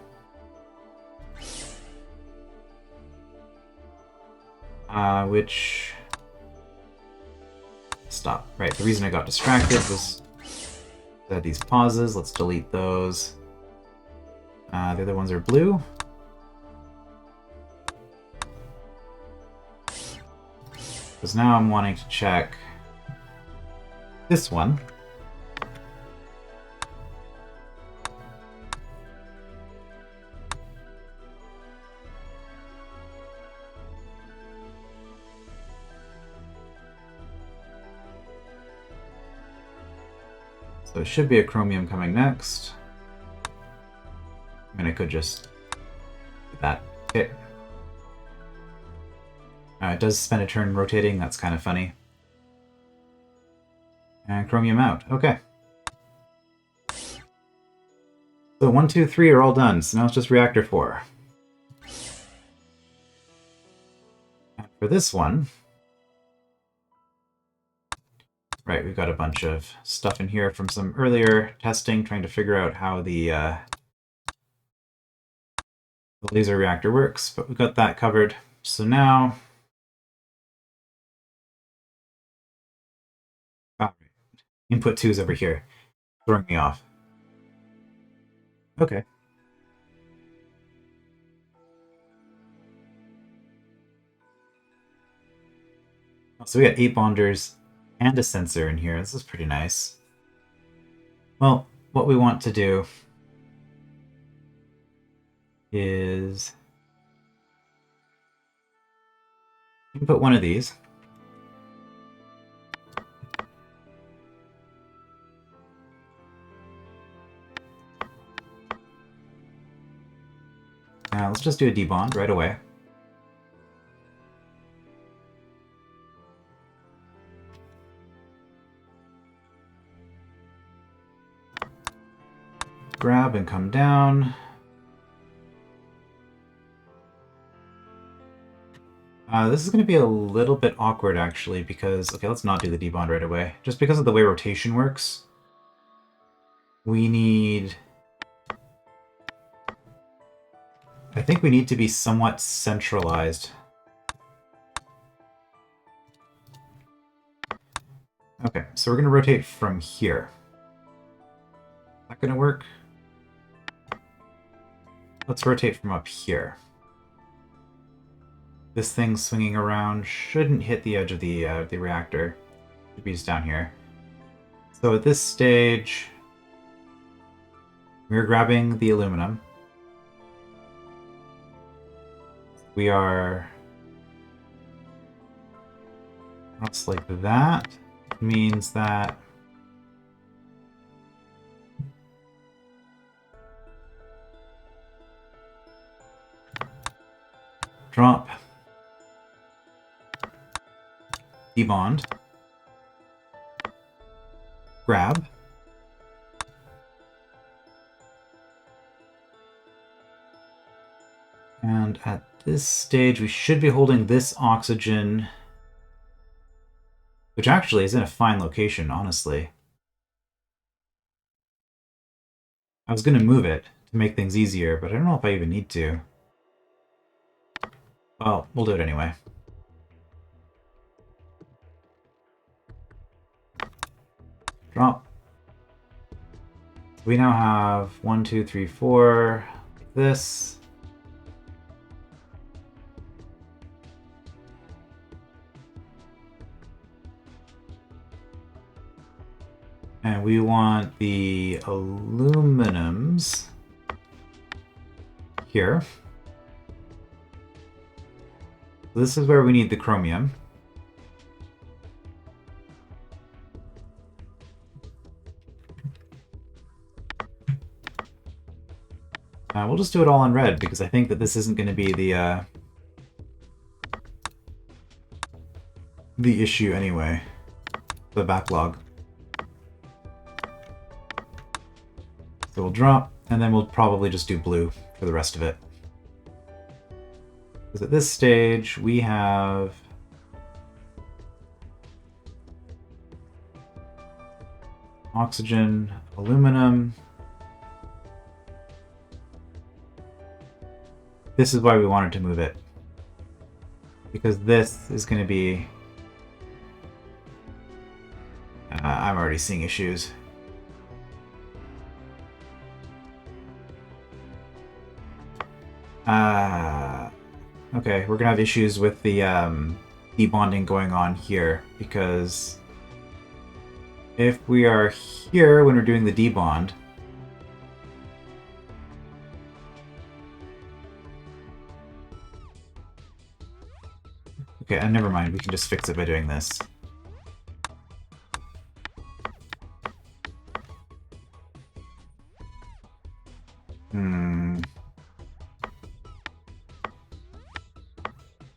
Which... Stop. Right, the reason I got distracted was that these pauses. Let's delete those. The other ones are blue. Because now I'm wanting to check this one. So it should be a chromium coming next. I mean, I could just do that. Okay. It does spend a turn rotating, that's kind of funny. And chromium out. Okay. So 1, 2, 3 are all done, so now it's just reactor 4. And for this one... Right, we've got a bunch of stuff in here from some earlier testing, trying to figure out how the laser reactor works, but we've got that covered. So now... Input 2 is over here, throwing me off. Okay. So we got 8 bonders and a sensor in here. This is pretty nice. Well, what we want to do is input one of these. Now let's just do a debond right away. Grab and come down. This is going to be a little bit awkward, actually, because... Okay, let's not do the debond right away. Just because of the way rotation works, we need... I think we need to be somewhat centralized. Okay, so we're going to rotate from here. Is that going to work? Let's rotate from up here. This thing swinging around shouldn't hit the edge of the reactor. It should be just down here. So at this stage, we're grabbing the aluminum. We are... That's like that. Means that... Drop. Debond. Grab. And at this stage, we should be holding this oxygen, which actually is in a fine location, honestly. I was going to move it to make things easier, but I don't know if I even need to. Well, we'll do it anyway. Drop. We now have 1, 2, 3, 4, like this. And we want the aluminums here. This is where we need the chromium. We'll just do it all on red, because I think that this isn't going to be the issue anyway. The backlog. So we'll drop, and then we'll probably just do blue for the rest of it. Because at this stage, we have... Oxygen, aluminum. This is why we wanted to move it. Because this is going to be... I'm already seeing issues. Okay, we're going to have issues with the debonding going on here, because if we are here when we're doing the debond, okay, never mind, we can just fix it by doing this.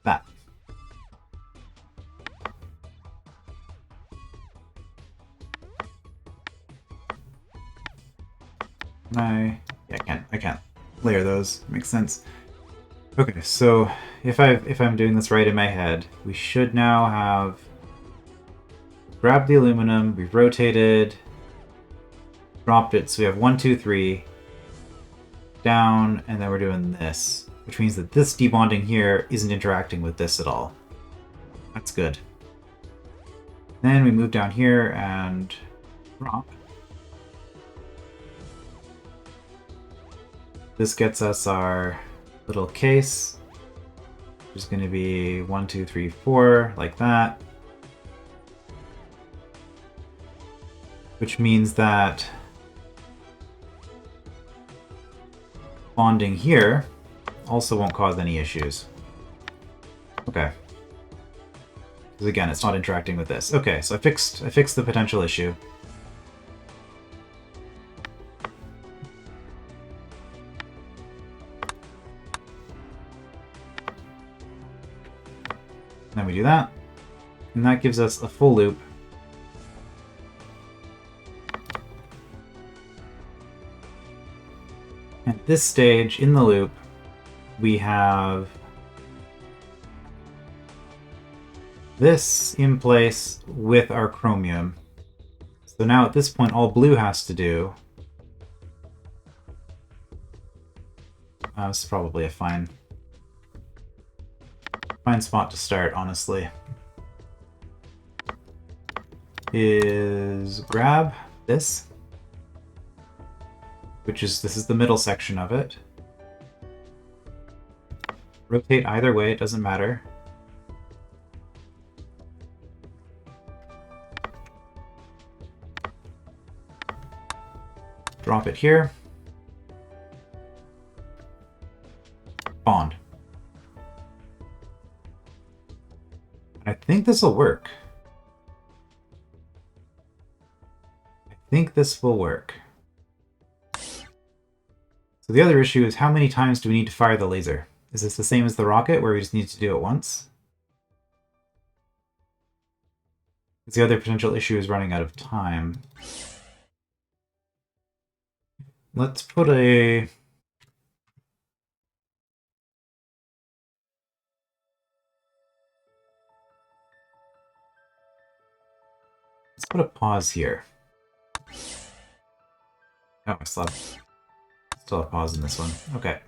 That. I can't layer those. Makes sense. Okay, so if I'm doing this right in my head, we should now have grabbed the aluminum, we've rotated, dropped it, so we have 1, 2, 3, down, and then we're doing this, which means that this debonding here isn't interacting with this at all. That's good. Then we move down here and drop. This gets us our little case, which is going to be 1, 2, 3, 4, like that. Which means that bonding here also won't cause any issues. Okay. Because again, it's not interacting with this. Okay, so I fixed the potential issue. Then we do that, and that gives us a full loop. At this stage in the loop, we have this in place with our chromium. So now at this point, all blue has to do... this is probably a fine spot to start, honestly. Is grab this, this is the middle section of it. Rotate either way, it doesn't matter. Drop it here. Bond. I think this will work. I think this will work. So the other issue is, how many times do we need to fire the laser? Is this the same as the rocket, where we just need to do it once? Because the other potential issue is running out of time. Let's put a... Let's put a pause here. Oh, I still have pause in this one. Okay.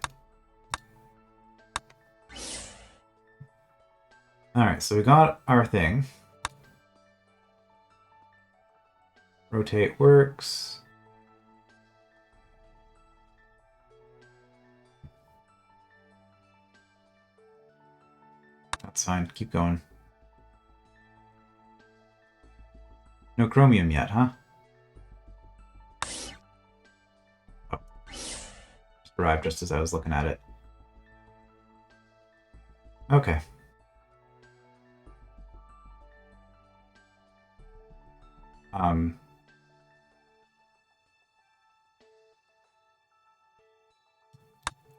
Alright, so we got our thing. Rotate works. That's fine, keep going. No chromium yet, huh? Oh. Just arrived just as I was looking at it. Okay.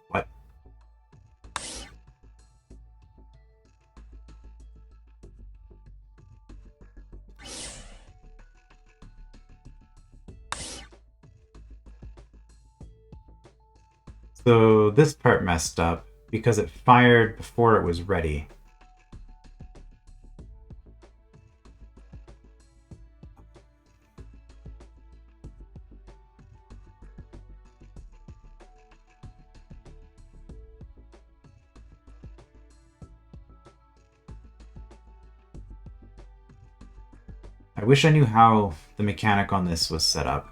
What? So this part messed up because it fired before it was ready. I wish I knew how the mechanic on this was set up.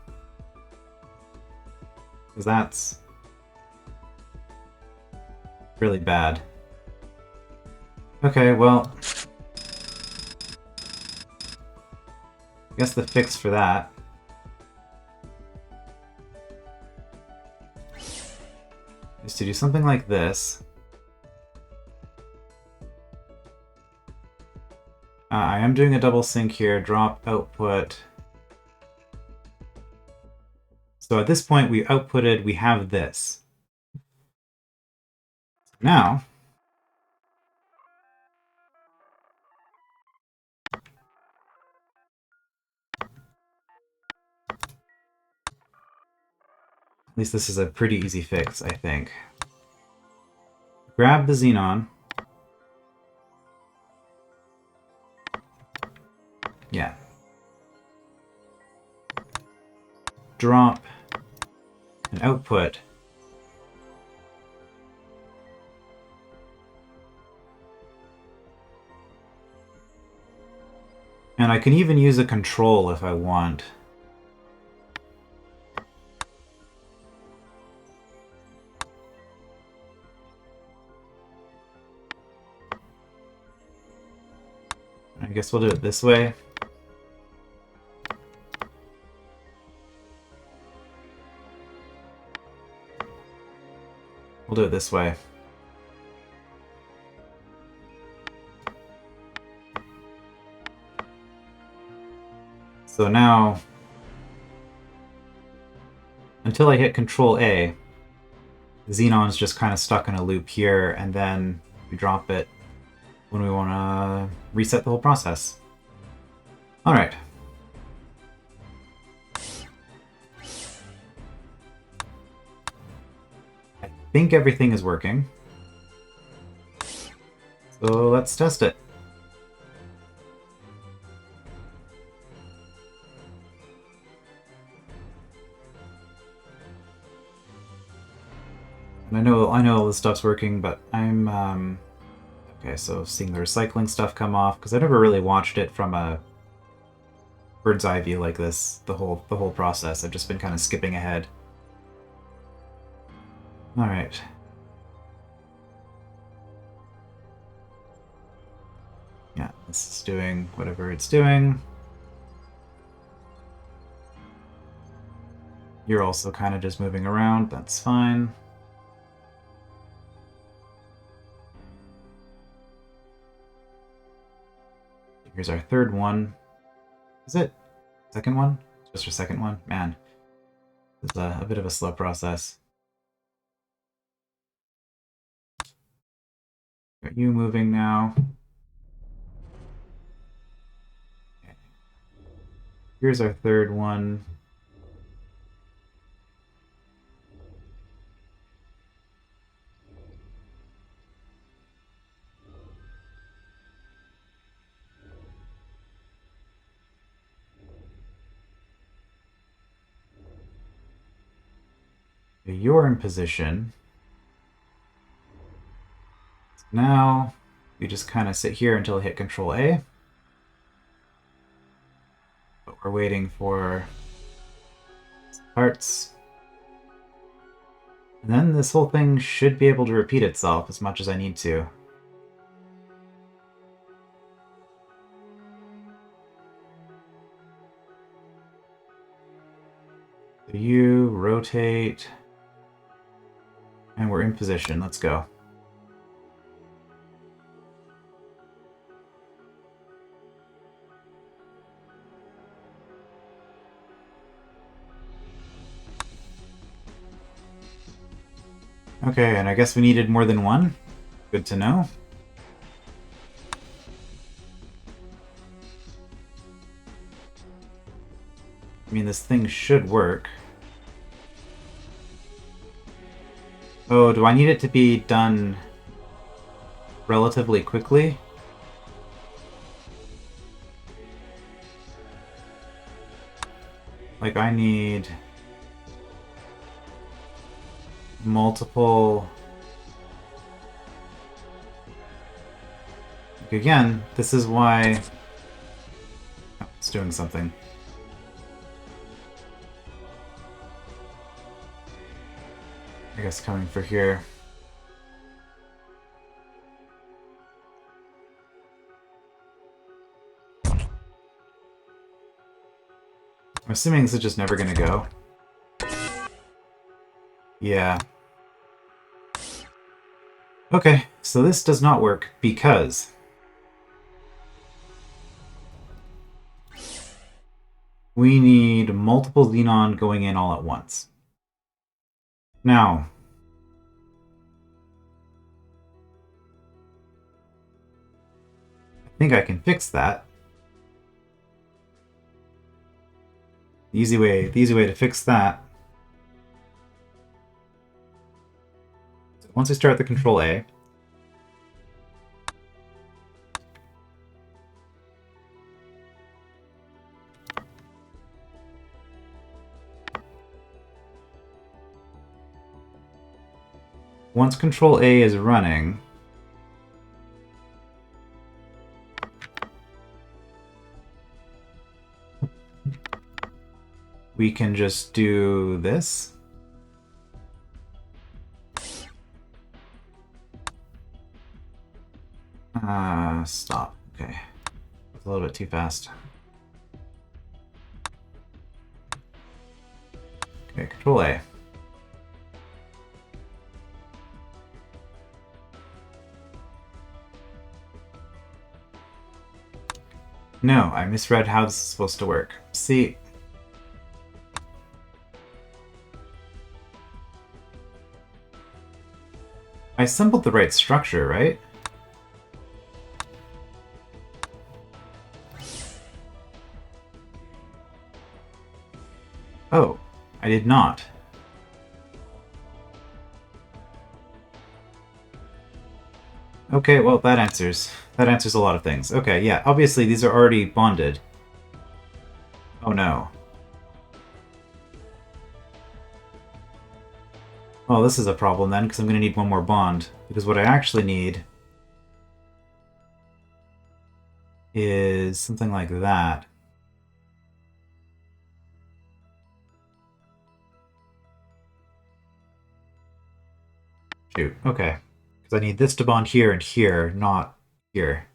Because that's really bad. Okay, well, I guess the fix for that is to do something like this. I am doing a double sync here, drop output. So at this point we outputted, we have this. Now, at least this is a pretty easy fix, I think. Grab the xenon. Yeah. Drop an output. And I can even use a control if I want. I guess we'll do it this way. We'll do it this way. So now, until I hit Control A, Xenon's just kind of stuck in a loop here, and then we drop it when we want to reset the whole process. Alright. I think everything is working. So let's test it. And I know all this stuff's working, but I'm okay, so seeing the recycling stuff come off, because I never really watched it from a bird's eye view like this, the whole process. I've just been kind of skipping ahead. Alright. Yeah, this is doing whatever it's doing. You're also kind of just moving around, that's fine. Here's our third one. Is it? Second one? Just our second one? Man, it's a bit of a slow process. Got you moving now. Okay. Here's our third one. You're in position. So now we just kind of sit here until I hit Control A. But we're waiting for parts. And then this whole thing should be able to repeat itself as much as I need to. So you rotate. And we're in position. Let's go. Okay, and I guess we needed more than one. Good to know. I mean, this thing should work. Oh, do I need it to be done relatively quickly? Like, I need multiple... Like, again, this is why... Oh, let's doing something. I guess coming for here. I'm assuming this is just never gonna go. Yeah. Okay, so this does not work because we need multiple xenon going in all at once. Now, I think I can fix that. The easy way to fix that. So once I start the control A, once control A is running, we can just do this. Stop. Okay. It's a little bit too fast. Okay, control A. No, I misread how this is supposed to work. See, I assembled the right structure, right? Oh, I did not. Okay, well, that answers a lot of things. Okay, yeah, obviously these are already bonded. Oh no. Oh, this is a problem then, because I'm going to need one more bond. Because what I actually need is something like that. Shoot, okay. Because I need this to bond here and here, not here.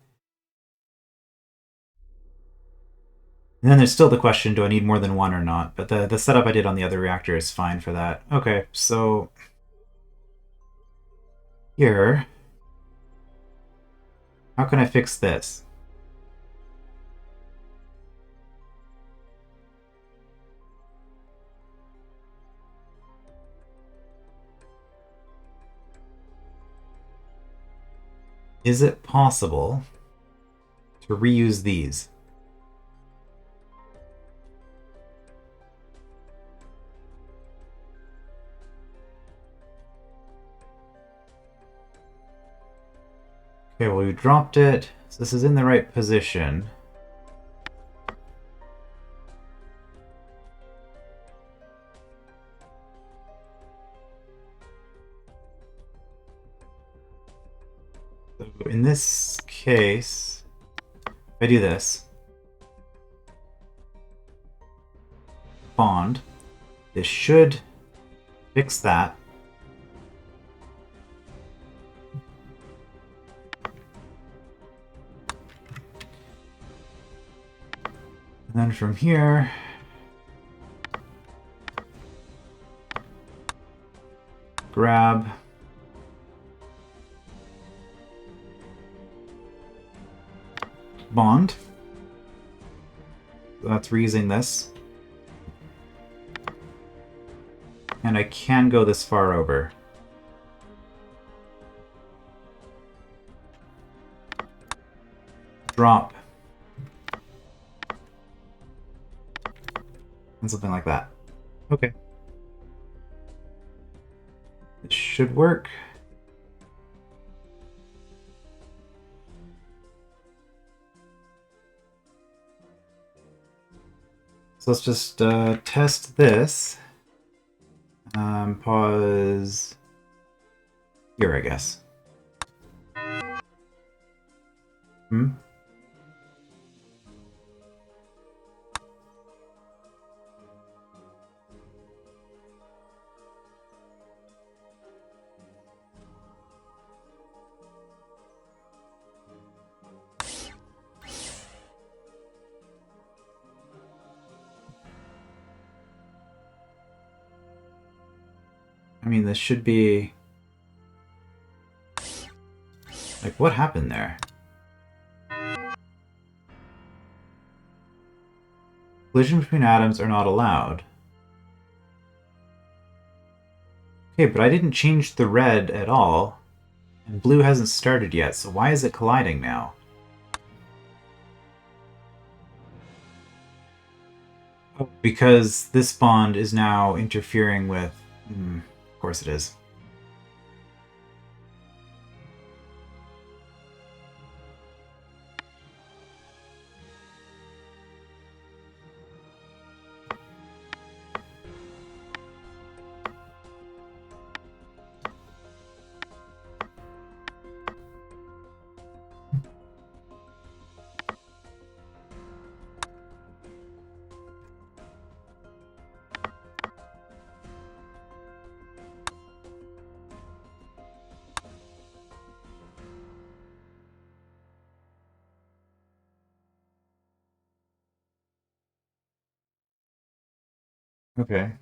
And then there's still the question, do I need more than one or not? But the setup I did on the other reactor is fine for that. Okay, so here, how can I fix this? Is it possible to reuse these? Okay, well, we dropped it. So this is in the right position. So in this case, if I do this, bond, this should fix that. And then from here, grab bond. So that's reusing this. And I can go this far over. Drop. And something like that. Okay. It should work. So let's just test this. Pause here, I guess. mean, this should be... Like, what happened there? Collision between atoms are not allowed. Okay, but I didn't change the red at all. And blue hasn't started yet, so why is it colliding now? Oh, because this bond is now interfering with... of course it is. Okay.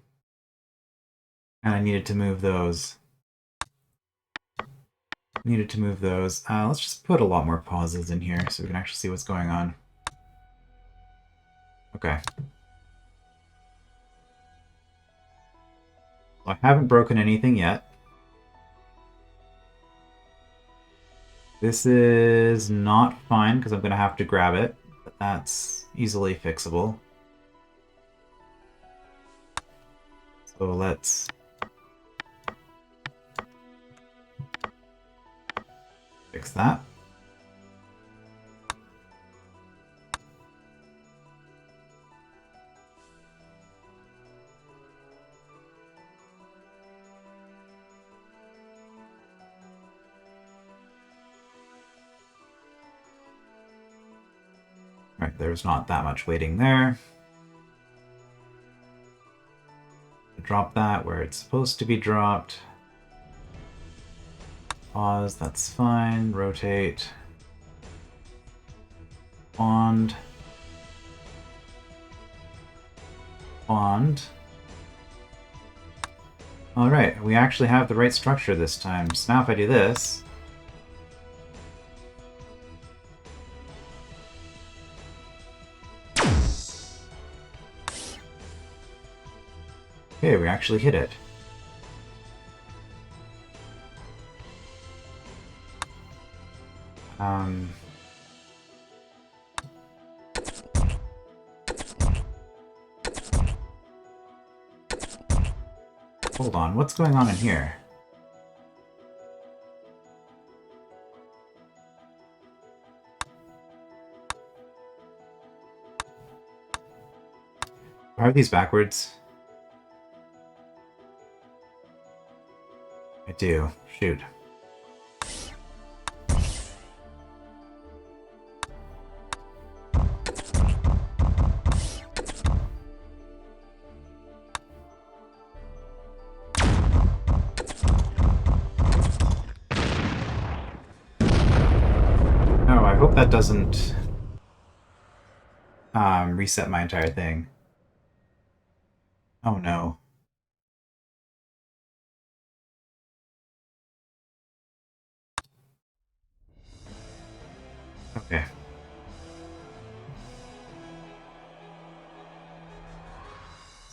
And I needed to move those. Let's just put a lot more pauses in here so we can actually see what's going on. Okay. Well, I haven't broken anything yet. This is not fine because I'm going to have to grab it, but that's easily fixable. So let's fix that. Right, there's not that much waiting there. Drop that where it's supposed to be dropped. Pause, that's fine. Rotate. Bond. Bond. Alright, we actually have the right structure this time. So now if I do this... Okay, we actually hit it. Hold on, what's going on in here? Are these backwards? I do. Shoot. Oh, I hope that doesn't reset my entire thing. Oh no. Okay.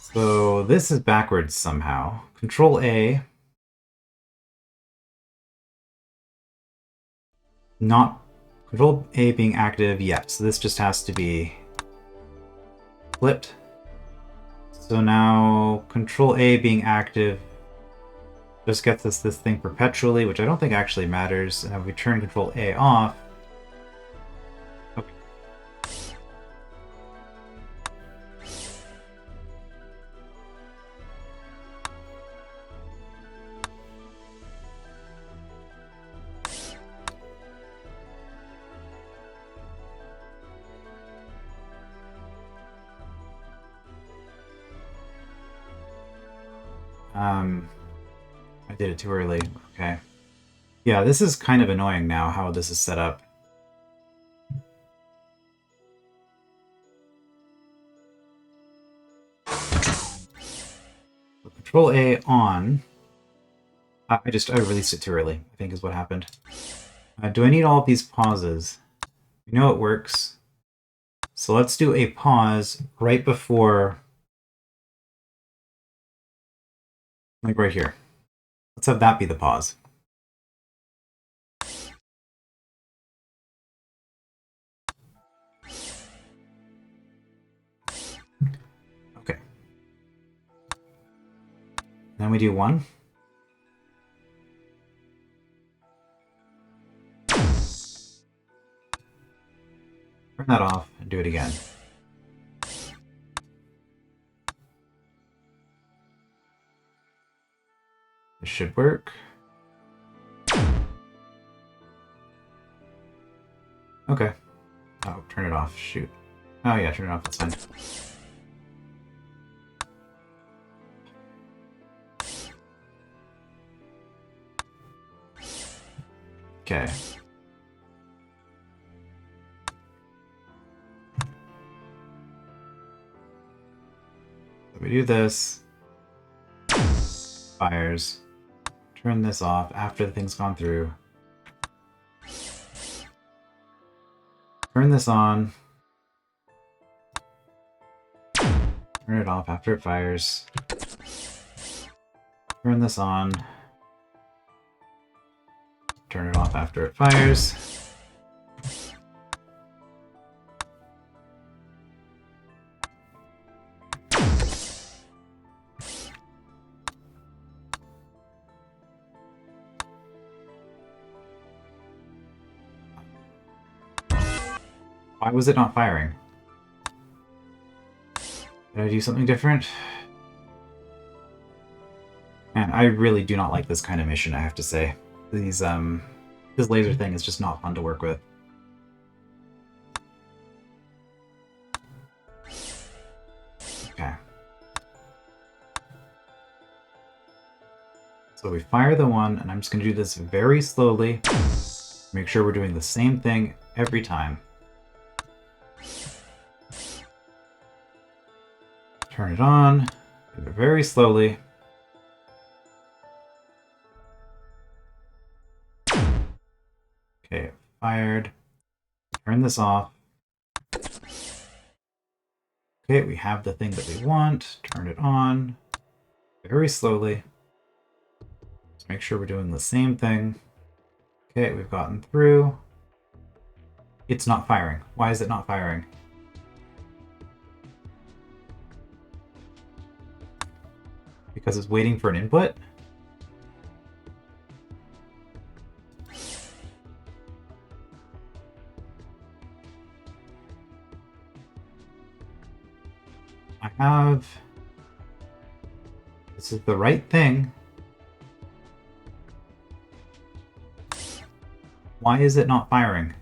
So this is backwards somehow. Control A. Not... Control A being active, yes. So this just has to be flipped. So now Control A being active just gets us this thing perpetually, which I don't think actually matters. And if we turn Control A off... Okay. I did it too early. Okay. Yeah, this is kind of annoying now, how this is set up. So Control A on. I released it too early, I think is what happened. Do I need all of these pauses? We know it works. So let's do a pause right before, like right here. Let's have that be the pause. Okay. Then we do 1. Turn that off and do it again. This should work. Okay. Oh, turn it off. Shoot. Oh yeah, turn it off. That's fine. Okay. So we do this. Fires. Turn this off after the thing's gone through. Turn this on. Turn it off after it fires. Turn this on. Turn it off after it fires. Why was it not firing? Did I do something different? Man, I really do not like this kind of mission, I have to say. This laser thing is just not fun to work with. Okay. So we fire the one, and I'm just going to do this very slowly. Make sure we're doing the same thing every time. Turn it on. Do it very slowly. Okay, fired. Turn this off. Okay, we have the thing that we want. Turn it on. Very slowly. Just make sure we're doing the same thing. Okay, we've gotten through. It's not firing. Why is it not firing? Because it's waiting for an input? I have... This is the right thing. Why is it not firing?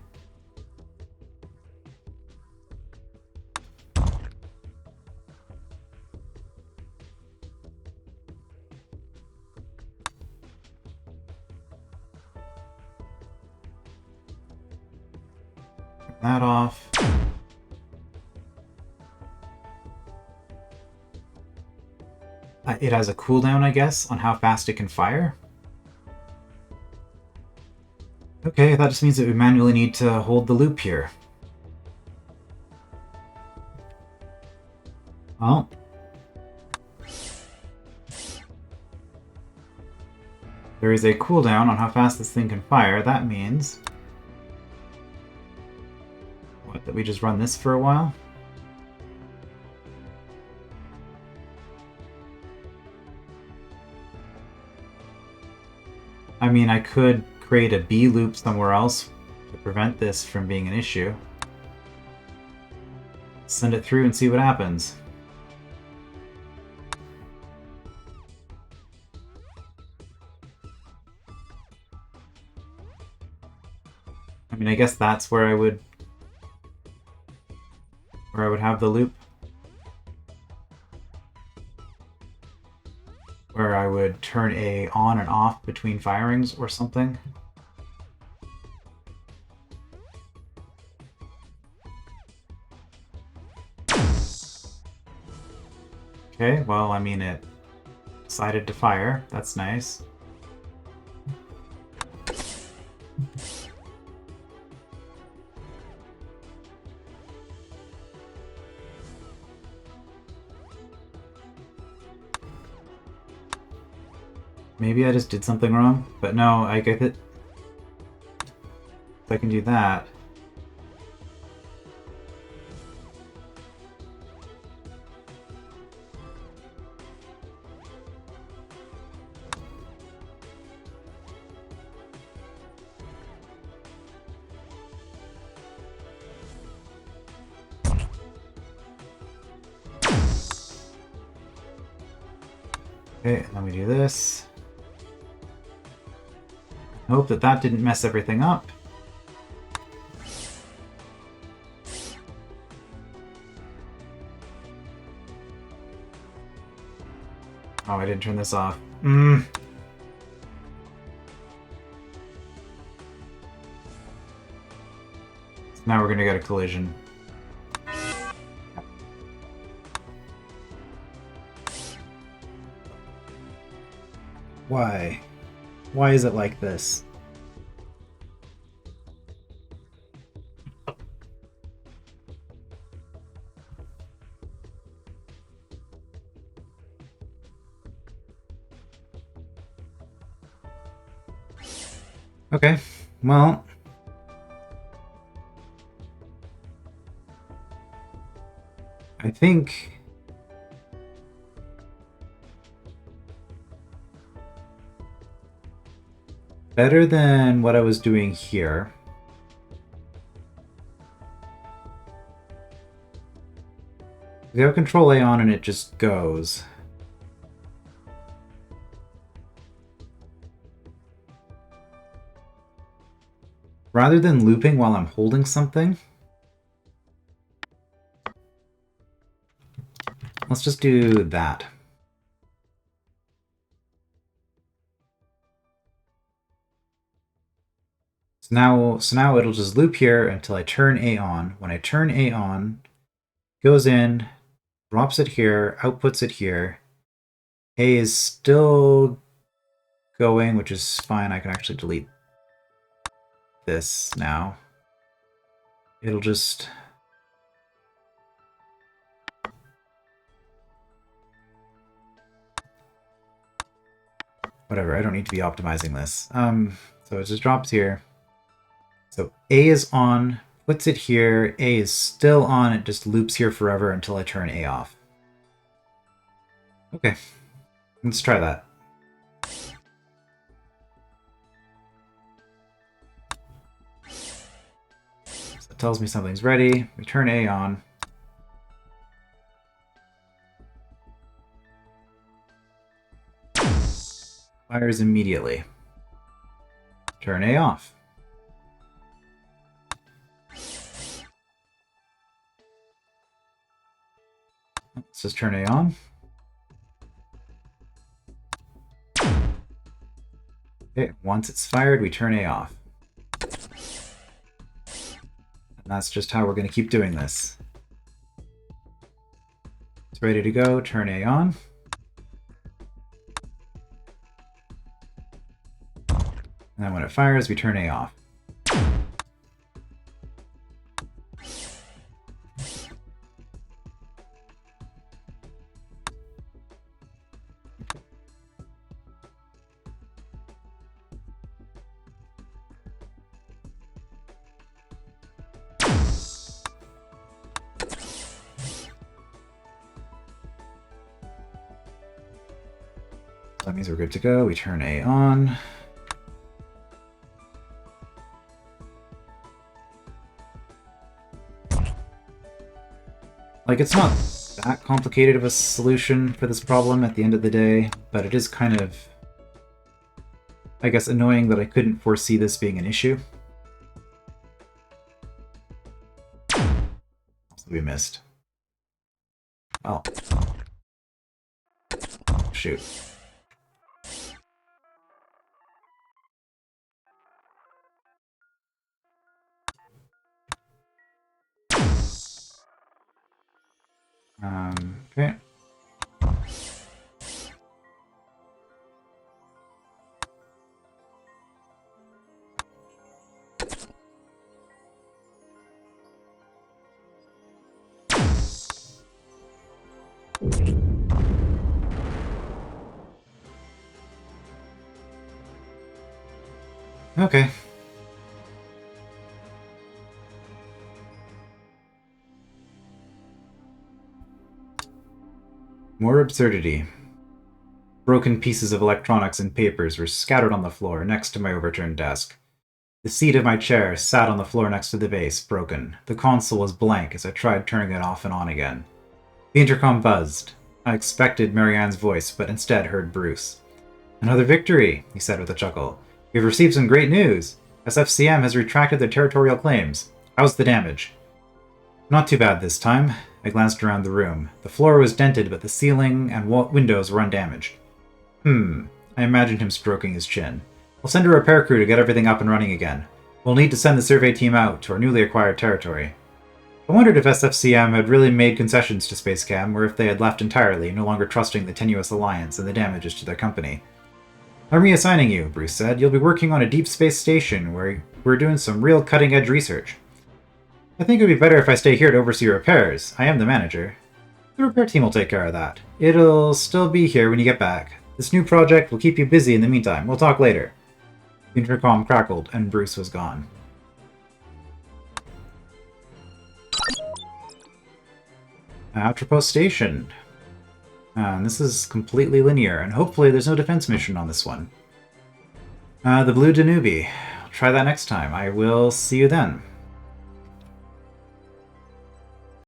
Turn that off. It has a cooldown, I guess, on how fast it can fire. Okay, that just means that we manually need to hold the loop here. Well, there is a cooldown on how fast this thing can fire. That means... What, that we just run this for a while? I mean, I could create a B loop somewhere else to prevent this from being an issue. Send it through and see what happens. I mean, I guess that's where I would have the loop. Where I would turn A on and off between firings or something. Okay, well, I mean, it decided to fire. That's nice. Maybe I just did something wrong, but no, I get it. If I can do that. Okay, and then we do this. Hope that that didn't mess everything up. Oh, I didn't turn this off. So now we're gonna get a collision. Why? Why is it like this? Okay, well... I think... better than what I was doing here. We have Control A on and it just goes. Rather than looping while I'm holding something, let's just do that. So now it'll just loop here until I turn A on. When I turn A on, it goes in, drops it here, outputs it here. A is still going, which is fine. I can actually delete this now. It'll just... whatever, I don't need to be optimizing this. So it just drops here. So A is on, puts it here, A is still on, it just loops here forever until I turn A off. Okay, let's try that. So it tells me something's ready, we turn A on. Fires immediately. Turn A off. Let's just turn A on. Okay, once it's fired, we turn A off. And that's just how we're going to keep doing this. It's ready to go, turn A on. And then when it fires, we turn A off. That means we're good to go. We turn A on. Like, it's not that complicated of a solution for this problem at the end of the day, but it is kind of, I guess, annoying that I couldn't foresee this being an issue. So we missed. Oh. Shoot. Okay. Okay. More absurdity. Broken pieces of electronics and papers were scattered on the floor next to my overturned desk. The seat of my chair sat on the floor next to the base, broken. The console was blank as I tried turning it off and on again. The intercom buzzed. I expected Marianne's voice, but instead heard Bruce. "Another victory," he said with a chuckle. "We've received some great news. SFCM has retracted their territorial claims. How's the damage?" "Not too bad this time." I glanced around the room. The floor was dented, but the ceiling and windows were undamaged. I imagined him stroking his chin. "We'll send a repair crew to get everything up and running again. We'll need to send the survey team out to our newly acquired territory." I wondered if SFCM had really made concessions to SpaceChem, or if they had left entirely, no longer trusting the tenuous alliance and the damages to their company. "I'm reassigning you," Bruce said. "You'll be working on a deep space station where we're doing some real cutting-edge research. I think it would be better if I stay here to oversee repairs. I am the manager. The repair team will take care of that. It'll still be here when you get back. This new project will keep you busy in the meantime. We'll talk later." The intercom crackled, and Bruce was gone. Outpost Station. This is completely linear, and hopefully there's no defense mission on this one. The Blue Danube. I'll try that next time. I will see you then.